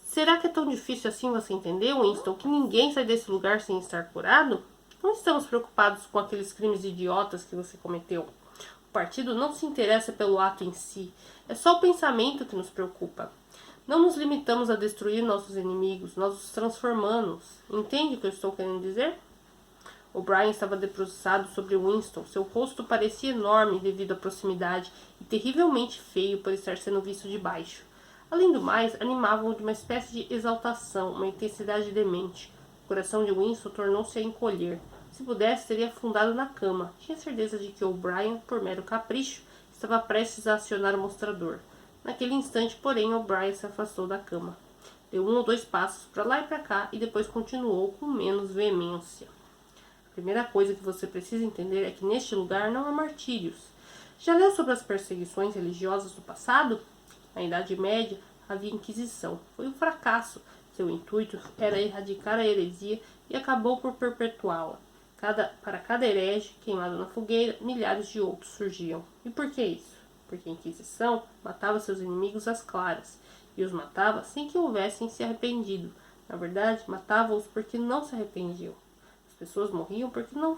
Será que é tão difícil assim você entender, Winston, que ninguém sai desse lugar sem estar curado? Não estamos preocupados com aqueles crimes idiotas que você cometeu. O partido não se interessa pelo ato em si. É só o pensamento que nos preocupa. Não nos limitamos a destruir nossos inimigos, nós os transformamos. Entende o que eu estou querendo dizer? O'Brien estava debruçado sobre Winston. Seu rosto parecia enorme devido à proximidade e terrivelmente feio por estar sendo visto de baixo. Além do mais, animavam-o de uma espécie de exaltação, uma intensidade demente. O coração de Winston tornou-se a encolher. Se pudesse, teria afundado na cama. Tinha certeza de que O'Brien, por mero capricho, estava prestes a acionar o mostrador. Naquele instante, porém, O'Brien se afastou da cama. Deu 1 ou 2 passos para lá e para cá e depois continuou com menos veemência. A primeira coisa que você precisa entender é que neste lugar não há martírios. Já leu sobre as perseguições religiosas do passado? Na Idade Média havia Inquisição. Foi um fracasso. Seu intuito era erradicar a heresia e acabou por perpetuá-la. Para cada herege queimado na fogueira, milhares de outros surgiam. E por que isso? Porque a Inquisição matava seus inimigos às claras, e os matava sem que houvessem se arrependido. Na verdade, matava-os porque não se arrependiam. As pessoas morriam porque não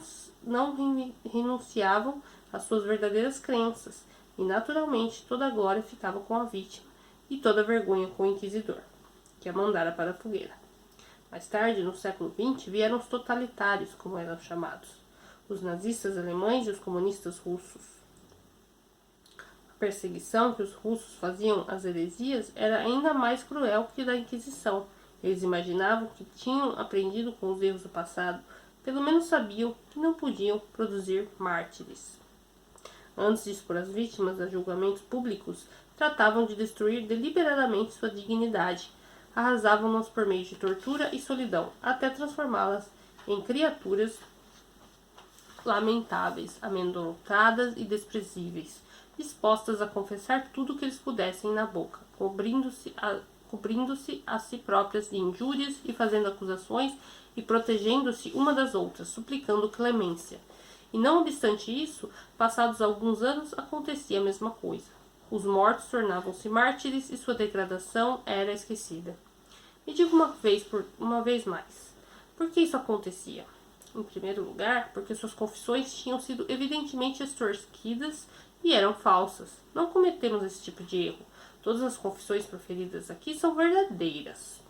renunciavam às suas verdadeiras crenças, e naturalmente toda a glória ficava com a vítima, e toda a vergonha com o inquisidor, que a mandara para a fogueira. Mais tarde, no século XX, vieram os totalitários, como eram chamados, os nazistas alemães e os comunistas russos. A perseguição que os russos faziam às heresias era ainda mais cruel que a da Inquisição. Eles imaginavam que tinham aprendido com os erros do passado, pelo menos sabiam que não podiam produzir mártires. Antes de expor as vítimas a julgamentos públicos, tratavam de destruir deliberadamente sua dignidade, arrasavam-nas por meio de tortura e solidão, até transformá-las em criaturas lamentáveis, amedrontadas e desprezíveis, dispostas a confessar tudo o que eles pudessem na boca, cobrindo-se a si próprias de injúrias e fazendo acusações e protegendo-se uma das outras, suplicando clemência. E não obstante isso, passados alguns anos, acontecia a mesma coisa. Os mortos tornavam-se mártires e sua degradação era esquecida. Me diga uma vez mais, por que isso acontecia? Em primeiro lugar, porque suas confissões tinham sido evidentemente extorquidas e eram falsas. Não cometemos esse tipo de erro. Todas as confissões proferidas aqui são verdadeiras.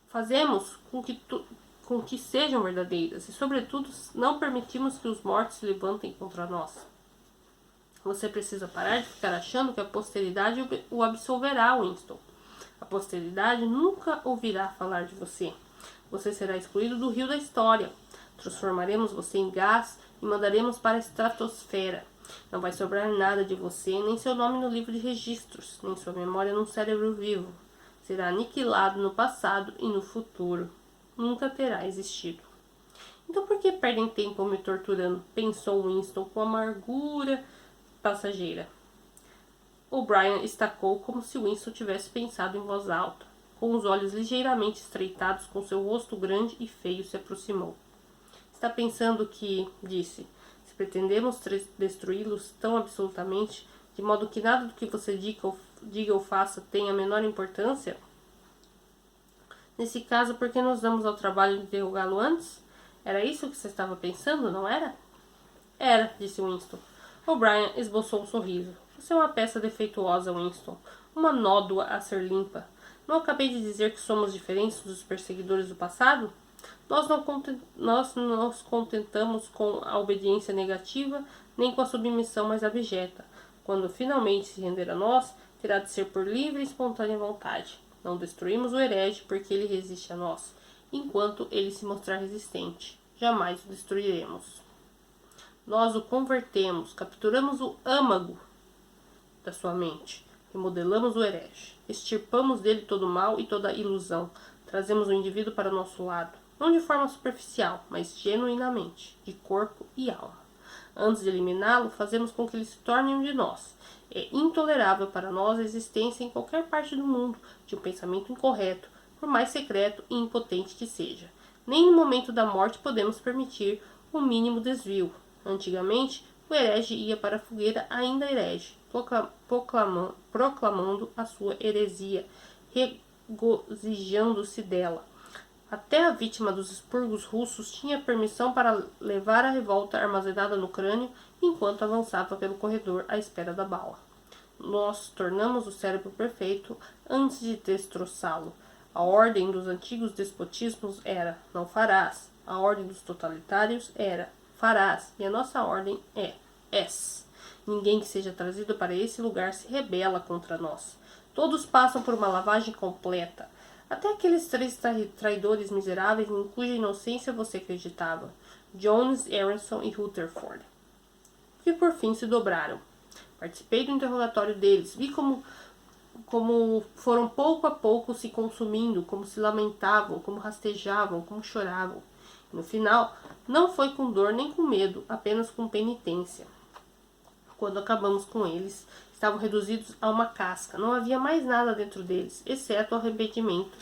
Fazemos com que sejam verdadeiras e, sobretudo, não permitimos que os mortos se levantem contra nós. Você precisa parar de ficar achando que a posteridade o absolverá, Winston. A posteridade nunca ouvirá falar de você. Você será excluído do rio da história. Transformaremos você em gás e mandaremos para a estratosfera. Não vai sobrar nada de você, nem seu nome no livro de registros, nem sua memória num cérebro vivo. Será aniquilado no passado e no futuro. Nunca terá existido. Então por que perdem tempo me torturando? Pensou Winston com amargura passageira. O'Brien estacou como se Winston tivesse pensado em voz alta. Com os olhos ligeiramente estreitados, com seu rosto grande e feio, se aproximou. Está pensando que, disse, se pretendemos destruí-los tão absolutamente, de modo que nada do que você diga ou faça tenha a menor importância? Nesse caso, por que nos damos ao trabalho de interrogá-lo antes? Era isso que você estava pensando, não era? Era, disse Winston. O'Brien esboçou um sorriso. Você é uma peça defeituosa, Winston. Uma nódoa a ser limpa. Não acabei de dizer que somos diferentes dos perseguidores do passado? Nós não nos contentamos com a obediência negativa, nem com a submissão mais abjeta. Quando finalmente se render a nós, terá de ser por livre e espontânea vontade. Não destruímos o herege porque ele resiste a nós. Enquanto ele se mostrar resistente, jamais o destruiremos. Nós o convertemos, capturamos o âmago da sua mente, remodelamos o herege, extirpamos dele todo o mal e toda a ilusão, trazemos o indivíduo para o nosso lado, não de forma superficial, mas genuinamente, de corpo e alma. Antes de eliminá-lo, fazemos com que ele se torne um de nós. É intolerável para nós a existência em qualquer parte do mundo de um pensamento incorreto, por mais secreto e impotente que seja. Nem no momento da morte podemos permitir o mínimo desvio. Antigamente, o herege ia para a fogueira ainda herege, proclamando a sua heresia, regozijando-se dela. Até a vítima dos expurgos russos tinha permissão para levar a revolta armazenada no crânio enquanto avançava pelo corredor à espera da bala. Nós tornamos o cérebro perfeito antes de destroçá-lo. A ordem dos antigos despotismos era, não farás. A ordem dos totalitários era, farás. E a nossa ordem é, és. Ninguém que seja trazido para esse lugar se rebela contra nós. Todos passam por uma lavagem completa. Até aqueles 3 traidores miseráveis em cuja inocência você acreditava. Jones, Aronson e Rutherford. Que por fim se dobraram. Participei do interrogatório deles. Vi como foram pouco a pouco se consumindo, como se lamentavam, como rastejavam, como choravam. No final, não foi com dor nem com medo, apenas com penitência. Quando acabamos com eles, estavam reduzidos a uma casca. Não havia mais nada dentro deles, exceto o arrependimento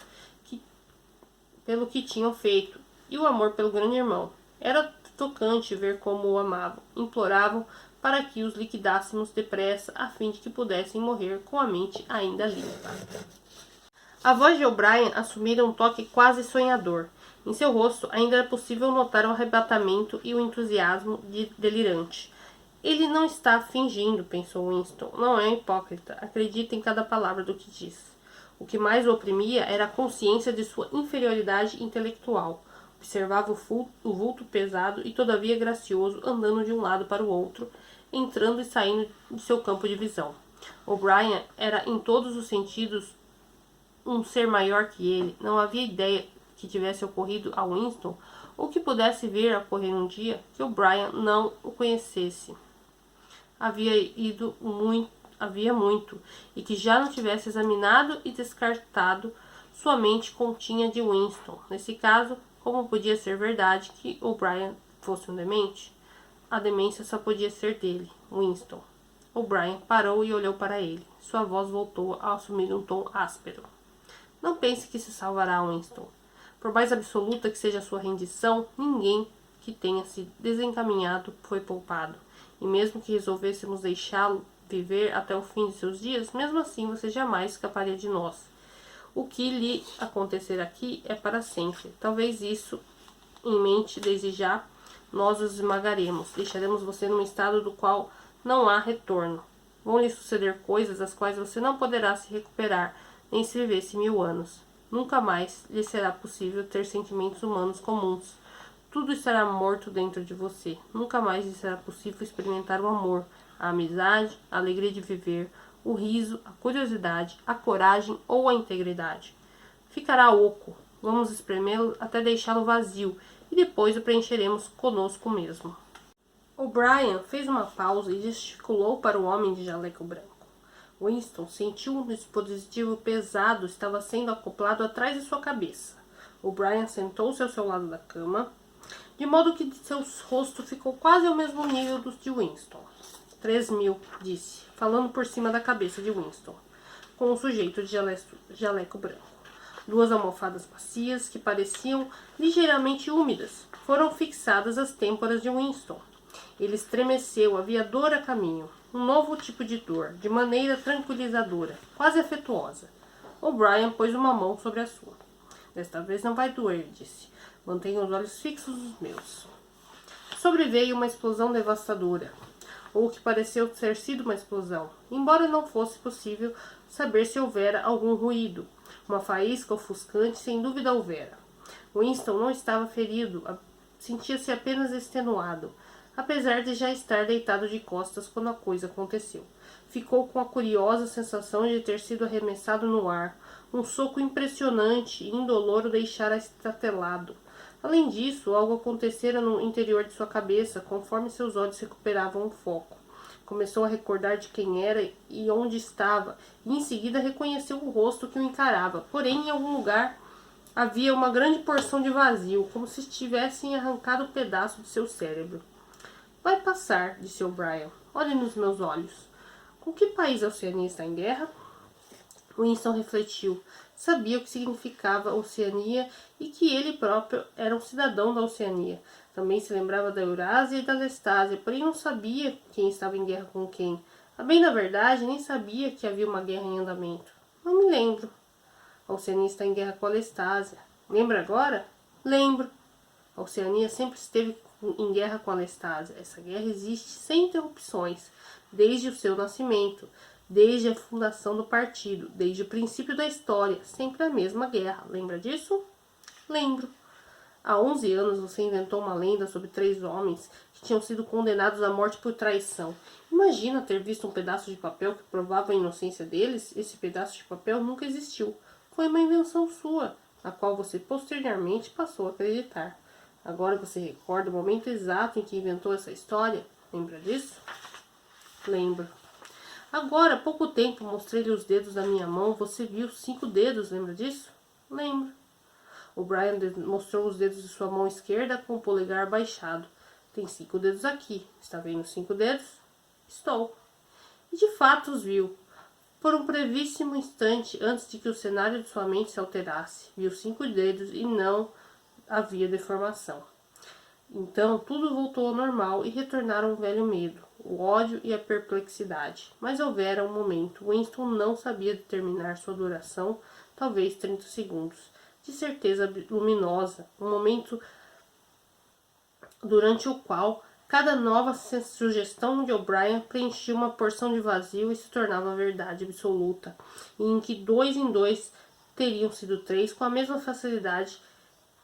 pelo que tinham feito e o amor pelo grande irmão. Era tocante ver como o amavam. Imploravam para que os liquidássemos depressa, a fim de que pudessem morrer com a mente ainda limpa. A voz de O'Brien assumira um toque quase sonhador. Em seu rosto ainda era possível notar o arrebatamento e o entusiasmo delirante. Ele não está fingindo, pensou Winston. Não é um hipócrita. Acredita em cada palavra do que diz. O que mais o oprimia era a consciência de sua inferioridade intelectual. Observava o vulto pesado e todavia gracioso andando de um lado para o outro, entrando e saindo de seu campo de visão. O'Brien era em todos os sentidos um ser maior que ele. Não havia ideia que tivesse ocorrido a Winston ou que pudesse vir a ocorrer um dia que O'Brien não o conhecesse. Havia muito, e que já não tivesse examinado e descartado sua mente continha de Winston. Nesse caso, como podia ser verdade que O'Brien fosse um demente? A demência só podia ser dele, Winston. O'Brien parou e olhou para ele. Sua voz voltou a assumir um tom áspero. Não pense que se salvará, Winston. Por mais absoluta que seja a sua rendição, ninguém que tenha se desencaminhado foi poupado. E mesmo que resolvêssemos deixá-lo viver até o fim de seus dias, mesmo assim você jamais escaparia de nós. O que lhe acontecer aqui é para sempre. Talvez isso em mente desde já, nós os esmagaremos. Deixaremos você num estado do qual não há retorno. Vão lhe suceder coisas das quais você não poderá se recuperar, nem se vivesse 1000 anos. Nunca mais lhe será possível ter sentimentos humanos comuns. Tudo estará morto dentro de você. Nunca mais lhe será possível experimentar o amor, A amizade, a alegria de viver, o riso, a curiosidade, a coragem ou a integridade? Ficará oco. Vamos espremê-lo até deixá-lo vazio e depois o preencheremos conosco mesmo. O'Brien fez uma pausa e gesticulou para o homem de jaleco branco. Winston sentiu um dispositivo pesado estava sendo acoplado atrás de sua cabeça. O'Brien sentou-se ao seu lado da cama, de modo que seu rosto ficou quase ao mesmo nível dos de Winston. 3.000, disse, falando por cima da cabeça de Winston, com o sujeito de jaleco branco. 2 almofadas macias, que pareciam ligeiramente úmidas, foram fixadas às têmporas de Winston. Ele estremeceu, havia dor a caminho, um novo tipo de dor, de maneira tranquilizadora, quase afetuosa. O'Brien pôs uma mão sobre a sua. Desta vez não vai doer, disse. Mantenha os olhos fixos nos meus. Sobreveio uma explosão devastadora, ou o que pareceu ter sido uma explosão, embora não fosse possível saber se houvera algum ruído. Uma faísca ofuscante sem dúvida houvera. Winston não estava ferido, sentia-se apenas extenuado, apesar de já estar deitado de costas quando a coisa aconteceu. Ficou com a curiosa sensação de ter sido arremessado no ar. Um soco impressionante e indolor o deixara estatelado. Além disso, algo acontecera no interior de sua cabeça, conforme seus olhos recuperavam o foco. Começou a recordar de quem era e onde estava, e em seguida reconheceu o rosto que o encarava. Porém, em algum lugar havia uma grande porção de vazio, como se tivessem arrancado um pedaço de seu cérebro. Vai passar, disse O'Brien. Olhe nos meus olhos. Com que país a Oceania está em guerra? Winston refletiu. Sabia o que significava Oceania e que ele próprio era um cidadão da Oceania. Também se lembrava da Eurásia e da Lestásia, porém não sabia quem estava em guerra com quem. A bem da verdade, nem sabia que havia uma guerra em andamento. Não me lembro. A Oceania está em guerra com a Lestásia. Lembra agora? Lembro. A Oceania sempre esteve em guerra com a Lestásia. Essa guerra existe sem interrupções, desde o seu nascimento, desde a fundação do partido, desde o princípio da história, sempre a mesma guerra. Lembra disso? Lembro. Há 11 anos você inventou uma lenda sobre 3 homens que tinham sido condenados à morte por traição. Imagina ter visto um pedaço de papel que provava a inocência deles. Esse pedaço de papel nunca existiu. Foi uma invenção sua, a qual você posteriormente passou a acreditar. Agora você recorda o momento exato em que inventou essa história? Lembra disso? Lembro. Agora, há pouco tempo, mostrei-lhe os dedos da minha mão. Você viu 5 dedos, lembra disso? Lembro. O'Brien mostrou os dedos de sua mão esquerda com o polegar baixado. Tem 5 dedos aqui. Está vendo 5 dedos? Estou. E de fato os viu. Por um brevíssimo instante, antes de que o cenário de sua mente se alterasse, viu 5 dedos e não havia deformação. Então tudo voltou ao normal e retornaram o velho medo, o ódio e a perplexidade. Mas houvera um momento. Winston não sabia determinar sua duração, talvez 30 segundos. De certeza luminosa, um momento durante o qual cada nova sugestão de O'Brien preenchia uma porção de vazio e se tornava verdade absoluta, e em que 2 em 2 teriam sido 3 com a mesma facilidade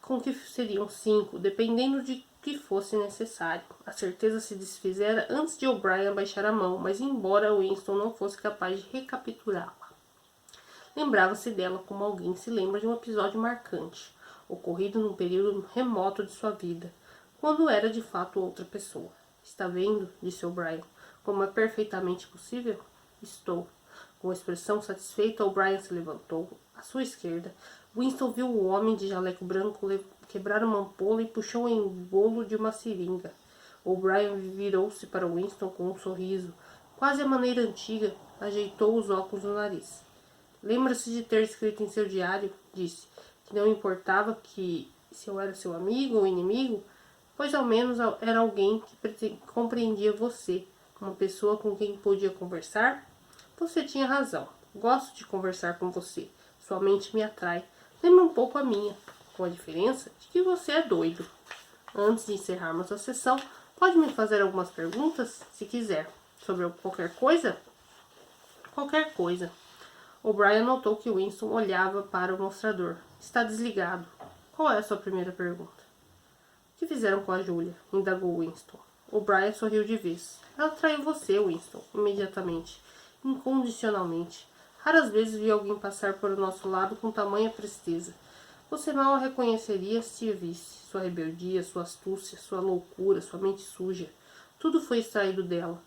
com que seriam 5, dependendo de que fosse necessário. A certeza se desfizera antes de O'Brien baixar a mão, mas embora Winston não fosse capaz de recapturá-la, lembrava-se dela como alguém se lembra de um episódio marcante, ocorrido num período remoto de sua vida, quando era de fato outra pessoa. Está vendo? Disse O'Brien. Como é perfeitamente possível? Estou. Com expressão satisfeita, O'Brien se levantou. À sua esquerda, Winston viu o homem de jaleco branco quebrar uma ampola e puxou o embolo de uma seringa. O'Brien virou-se para Winston com um sorriso. Quase à maneira antiga, ajeitou os óculos no nariz. Lembra-se de ter escrito em seu diário, disse, que não importava que se eu era seu amigo ou inimigo, pois ao menos era alguém que compreendia você, uma pessoa com quem podia conversar? Você tinha razão. Gosto de conversar com você. Sua mente me atrai. Lembra um pouco a minha, com a diferença de que você é doido. Antes de encerrarmos a sessão, pode me fazer algumas perguntas, se quiser, sobre qualquer coisa? Qualquer coisa. O'Brien notou que Winston olhava para o mostrador. Está desligado. Qual é a sua primeira pergunta? O que fizeram com a Júlia? Indagou Winston. O Brian sorriu de vez. Ela traiu você, Winston, imediatamente, incondicionalmente. Raras vezes vi alguém passar por o nosso lado com tamanha presteza. Você mal a reconheceria se a visse. Sua rebeldia, sua astúcia, sua loucura, sua mente suja. Tudo foi extraído dela.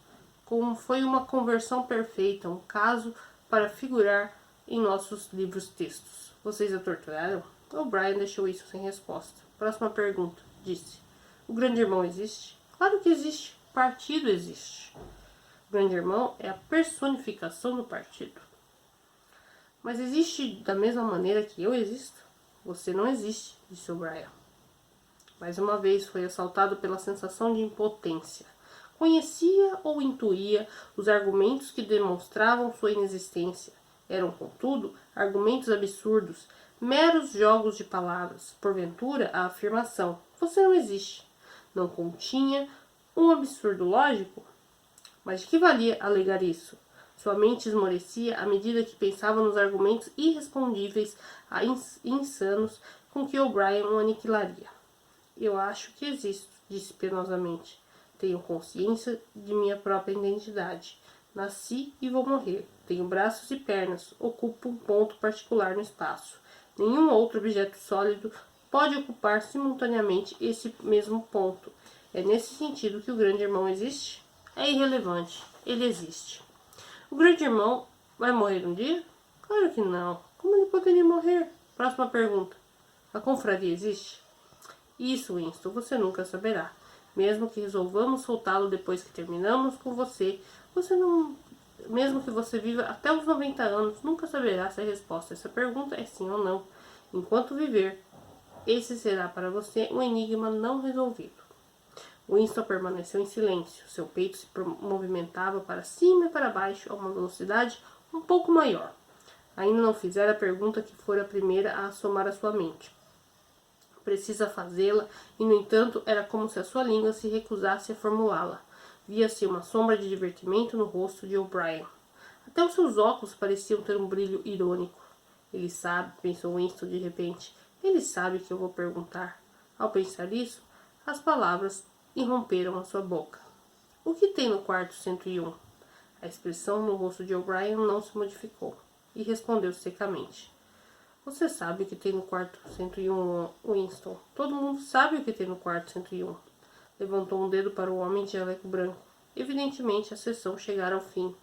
Como foi uma conversão perfeita, um caso para figurar em nossos livros textos. Vocês a torturaram? O'Brien deixou isso sem resposta. Próxima pergunta, disse. O grande irmão existe? Claro que existe. O partido existe. O grande irmão é a personificação do partido. Mas existe da mesma maneira que eu existo? Você não existe, disse O'Brien. Mais uma vez foi assaltado pela sensação de impotência. Conhecia ou intuía os argumentos que demonstravam sua inexistência. Eram, contudo, argumentos absurdos, meros jogos de palavras. Porventura, a afirmação, você não existe, não continha um absurdo lógico? Mas de que valia alegar isso? Sua mente esmorecia à medida que pensava nos argumentos irrespondíveis e insanos com que O'Brien o aniquilaria. Eu acho que existo, disse penosamente. Tenho consciência de minha própria identidade. Nasci e vou morrer. Tenho braços e pernas. Ocupo um ponto particular no espaço. Nenhum outro objeto sólido pode ocupar simultaneamente esse mesmo ponto. É nesse sentido que o grande irmão existe? É irrelevante. Ele existe. O grande irmão vai morrer um dia? Claro que não. Como ele poderia morrer? Próxima pergunta. A confraria existe? Isso, Winston, você nunca saberá. Mesmo que resolvamos soltá-lo depois que terminamos com você, você não... Mesmo que você viva até os 90 anos, nunca saberá se a resposta a essa pergunta é sim ou não. Enquanto viver, esse será para você um enigma não resolvido. Winston permaneceu em silêncio. Seu peito se movimentava para cima e para baixo a uma velocidade um pouco maior. Ainda não fizera a pergunta que fora a primeira a assomar a sua mente. Precisa fazê-la, e no entanto era como se a sua língua se recusasse a formulá-la. Via-se uma sombra de divertimento no rosto de O'Brien. Até os seus óculos pareciam ter um brilho irônico. Ele sabe, pensou Winston de repente, ele sabe que eu vou perguntar. Ao pensar isso, as palavras irromperam a sua boca. O que tem no quarto 101? A expressão no rosto de O'Brien não se modificou, e respondeu secamente. Você sabe o que tem no quarto 101, Winston. Todo mundo sabe o que tem no quarto 101. Levantou um dedo para o homem de jaleco branco. Evidentemente, a sessão chegara ao fim.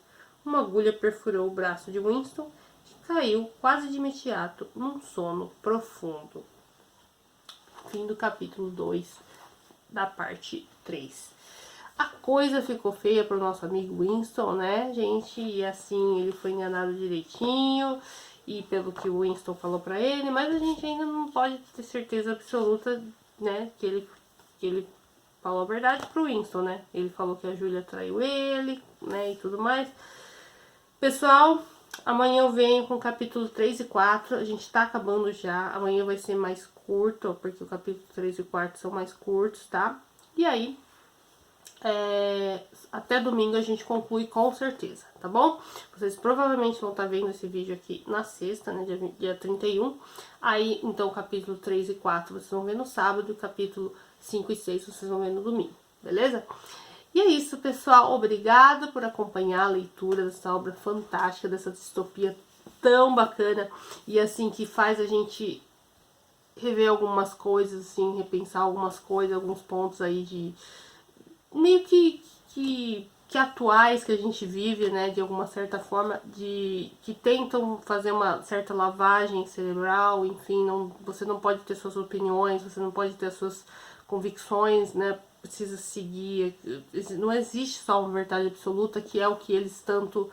Uma agulha perfurou o braço de Winston, que caiu quase de imediato num sono profundo. Fim do capítulo 2, da parte 3. A coisa ficou feia para o nosso amigo Winston, né, gente? E assim, ele foi enganado direitinho, e pelo que o Winston falou para ele, mas a gente ainda não pode ter certeza absoluta, né, que ele falou a verdade pro Winston, né? Ele falou que a Julia traiu ele, né, e tudo mais. Pessoal, amanhã eu venho com o capítulo 3 e 4, a gente tá acabando já, amanhã vai ser mais curto, porque o capítulo 3 e 4 são mais curtos, tá? E aí, até domingo a gente conclui com certeza, tá bom? Vocês provavelmente vão estar vendo esse vídeo aqui na sexta, né, dia 31. Aí, então, o capítulo 3 e 4 vocês vão ver no sábado, e o capítulo 5 e 6 vocês vão ver no domingo, beleza? E é isso, pessoal. Obrigada por acompanhar a leitura dessa obra fantástica, dessa distopia tão bacana e assim que faz a gente rever algumas coisas, assim, repensar algumas coisas, alguns pontos aí de meio que atuais que a gente vive, né, de alguma certa forma, que tentam fazer uma certa lavagem cerebral, enfim, você não pode ter suas opiniões, você não pode ter suas convicções, né, precisa seguir, não existe só uma verdade absoluta, que é o que eles tanto,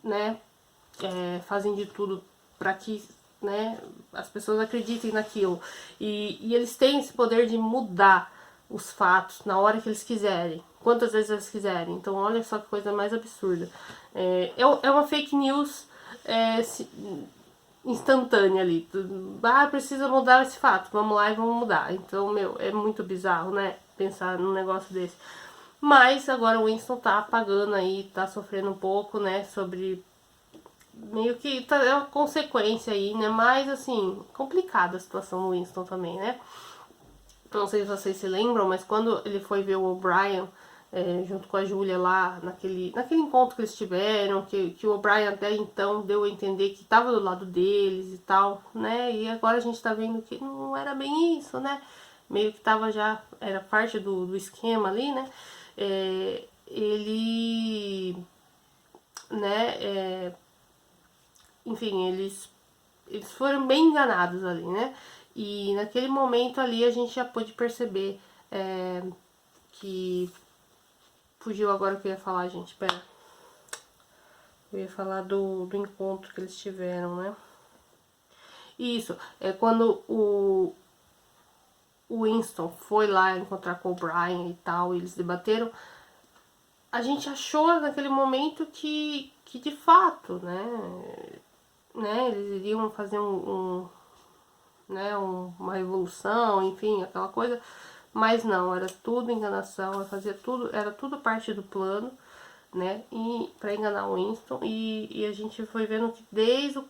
né, fazem de tudo para que, né, as pessoas acreditem naquilo, e eles têm esse poder de mudar os fatos na hora que eles quiserem, quantas vezes eles quiserem. Então olha só que coisa mais absurda. É uma fake news instantânea ali. Precisa mudar esse fato, vamos lá e vamos mudar. Então, é muito bizarro, né, pensar num negócio desse. Mas agora o Winston tá apagando aí, tá sofrendo um pouco, né, sobre... meio que é uma consequência aí, né, mas assim, complicada a situação do Winston também, né. Não sei se vocês se lembram, mas quando ele foi ver o O'Brien junto com a Julia lá, naquele encontro que eles tiveram, que o O'Brien até então deu a entender que estava do lado deles e tal, né? E agora a gente tá vendo que não era bem isso, né? Meio que tava já, era parte do esquema ali, né? Ele, né, enfim, eles foram bem enganados ali, né? E naquele momento ali a gente já pôde perceber que... Fugiu agora o que eu ia falar, gente, pera. Eu ia falar do encontro que eles tiveram, né? Isso, é quando o Winston foi lá encontrar com o Brian e tal, e eles debateram. A gente achou naquele momento que de fato, né, eles iriam fazer uma revolução, enfim, aquela coisa. Mas não, era tudo enganação, era tudo parte do plano, né, e para enganar o Winston. E a gente foi vendo que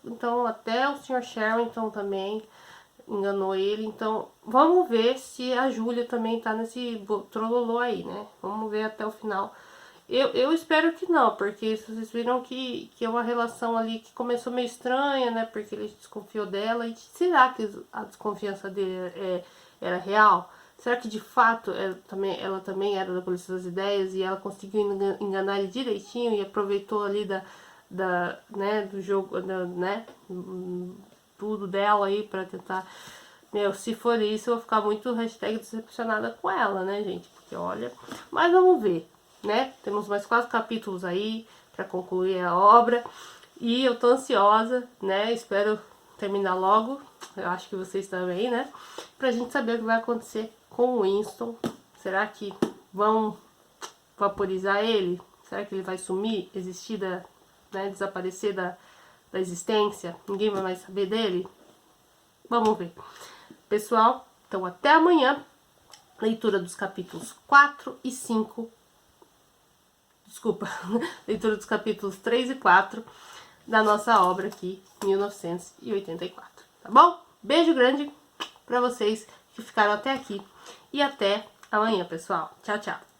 então até o Sr. Sherrington também enganou ele. Então vamos ver se a Julia também tá nesse trololô aí, né? Vamos ver até o final. Eu espero que não, porque vocês viram que é uma relação ali que começou meio estranha, né? Porque ele desconfiou dela. E será que a desconfiança dele era real? Será que de fato ela também era da Polícia das Ideias e ela conseguiu enganar ele direitinho e aproveitou ali né, do jogo, né? Tudo dela aí pra tentar... Meu, se for isso, eu vou ficar muito #decepcionada com ela, né, gente? Porque olha... Mas vamos ver, né? Temos mais 4 capítulos aí pra concluir a obra. E eu tô ansiosa, né? Espero terminar logo. Eu acho que vocês também, né? Pra gente saber o que vai acontecer com o Winston. Será que vão vaporizar ele? Será que ele vai sumir, desaparecer da existência? Ninguém vai mais saber dele? Vamos ver. Pessoal, então até amanhã. Leitura dos capítulos 4 e 5. Desculpa, leitura dos capítulos 3 e 4 da nossa obra aqui, 1984. Tá bom? Beijo grande pra vocês que ficaram até aqui. E até amanhã, pessoal. Tchau, tchau.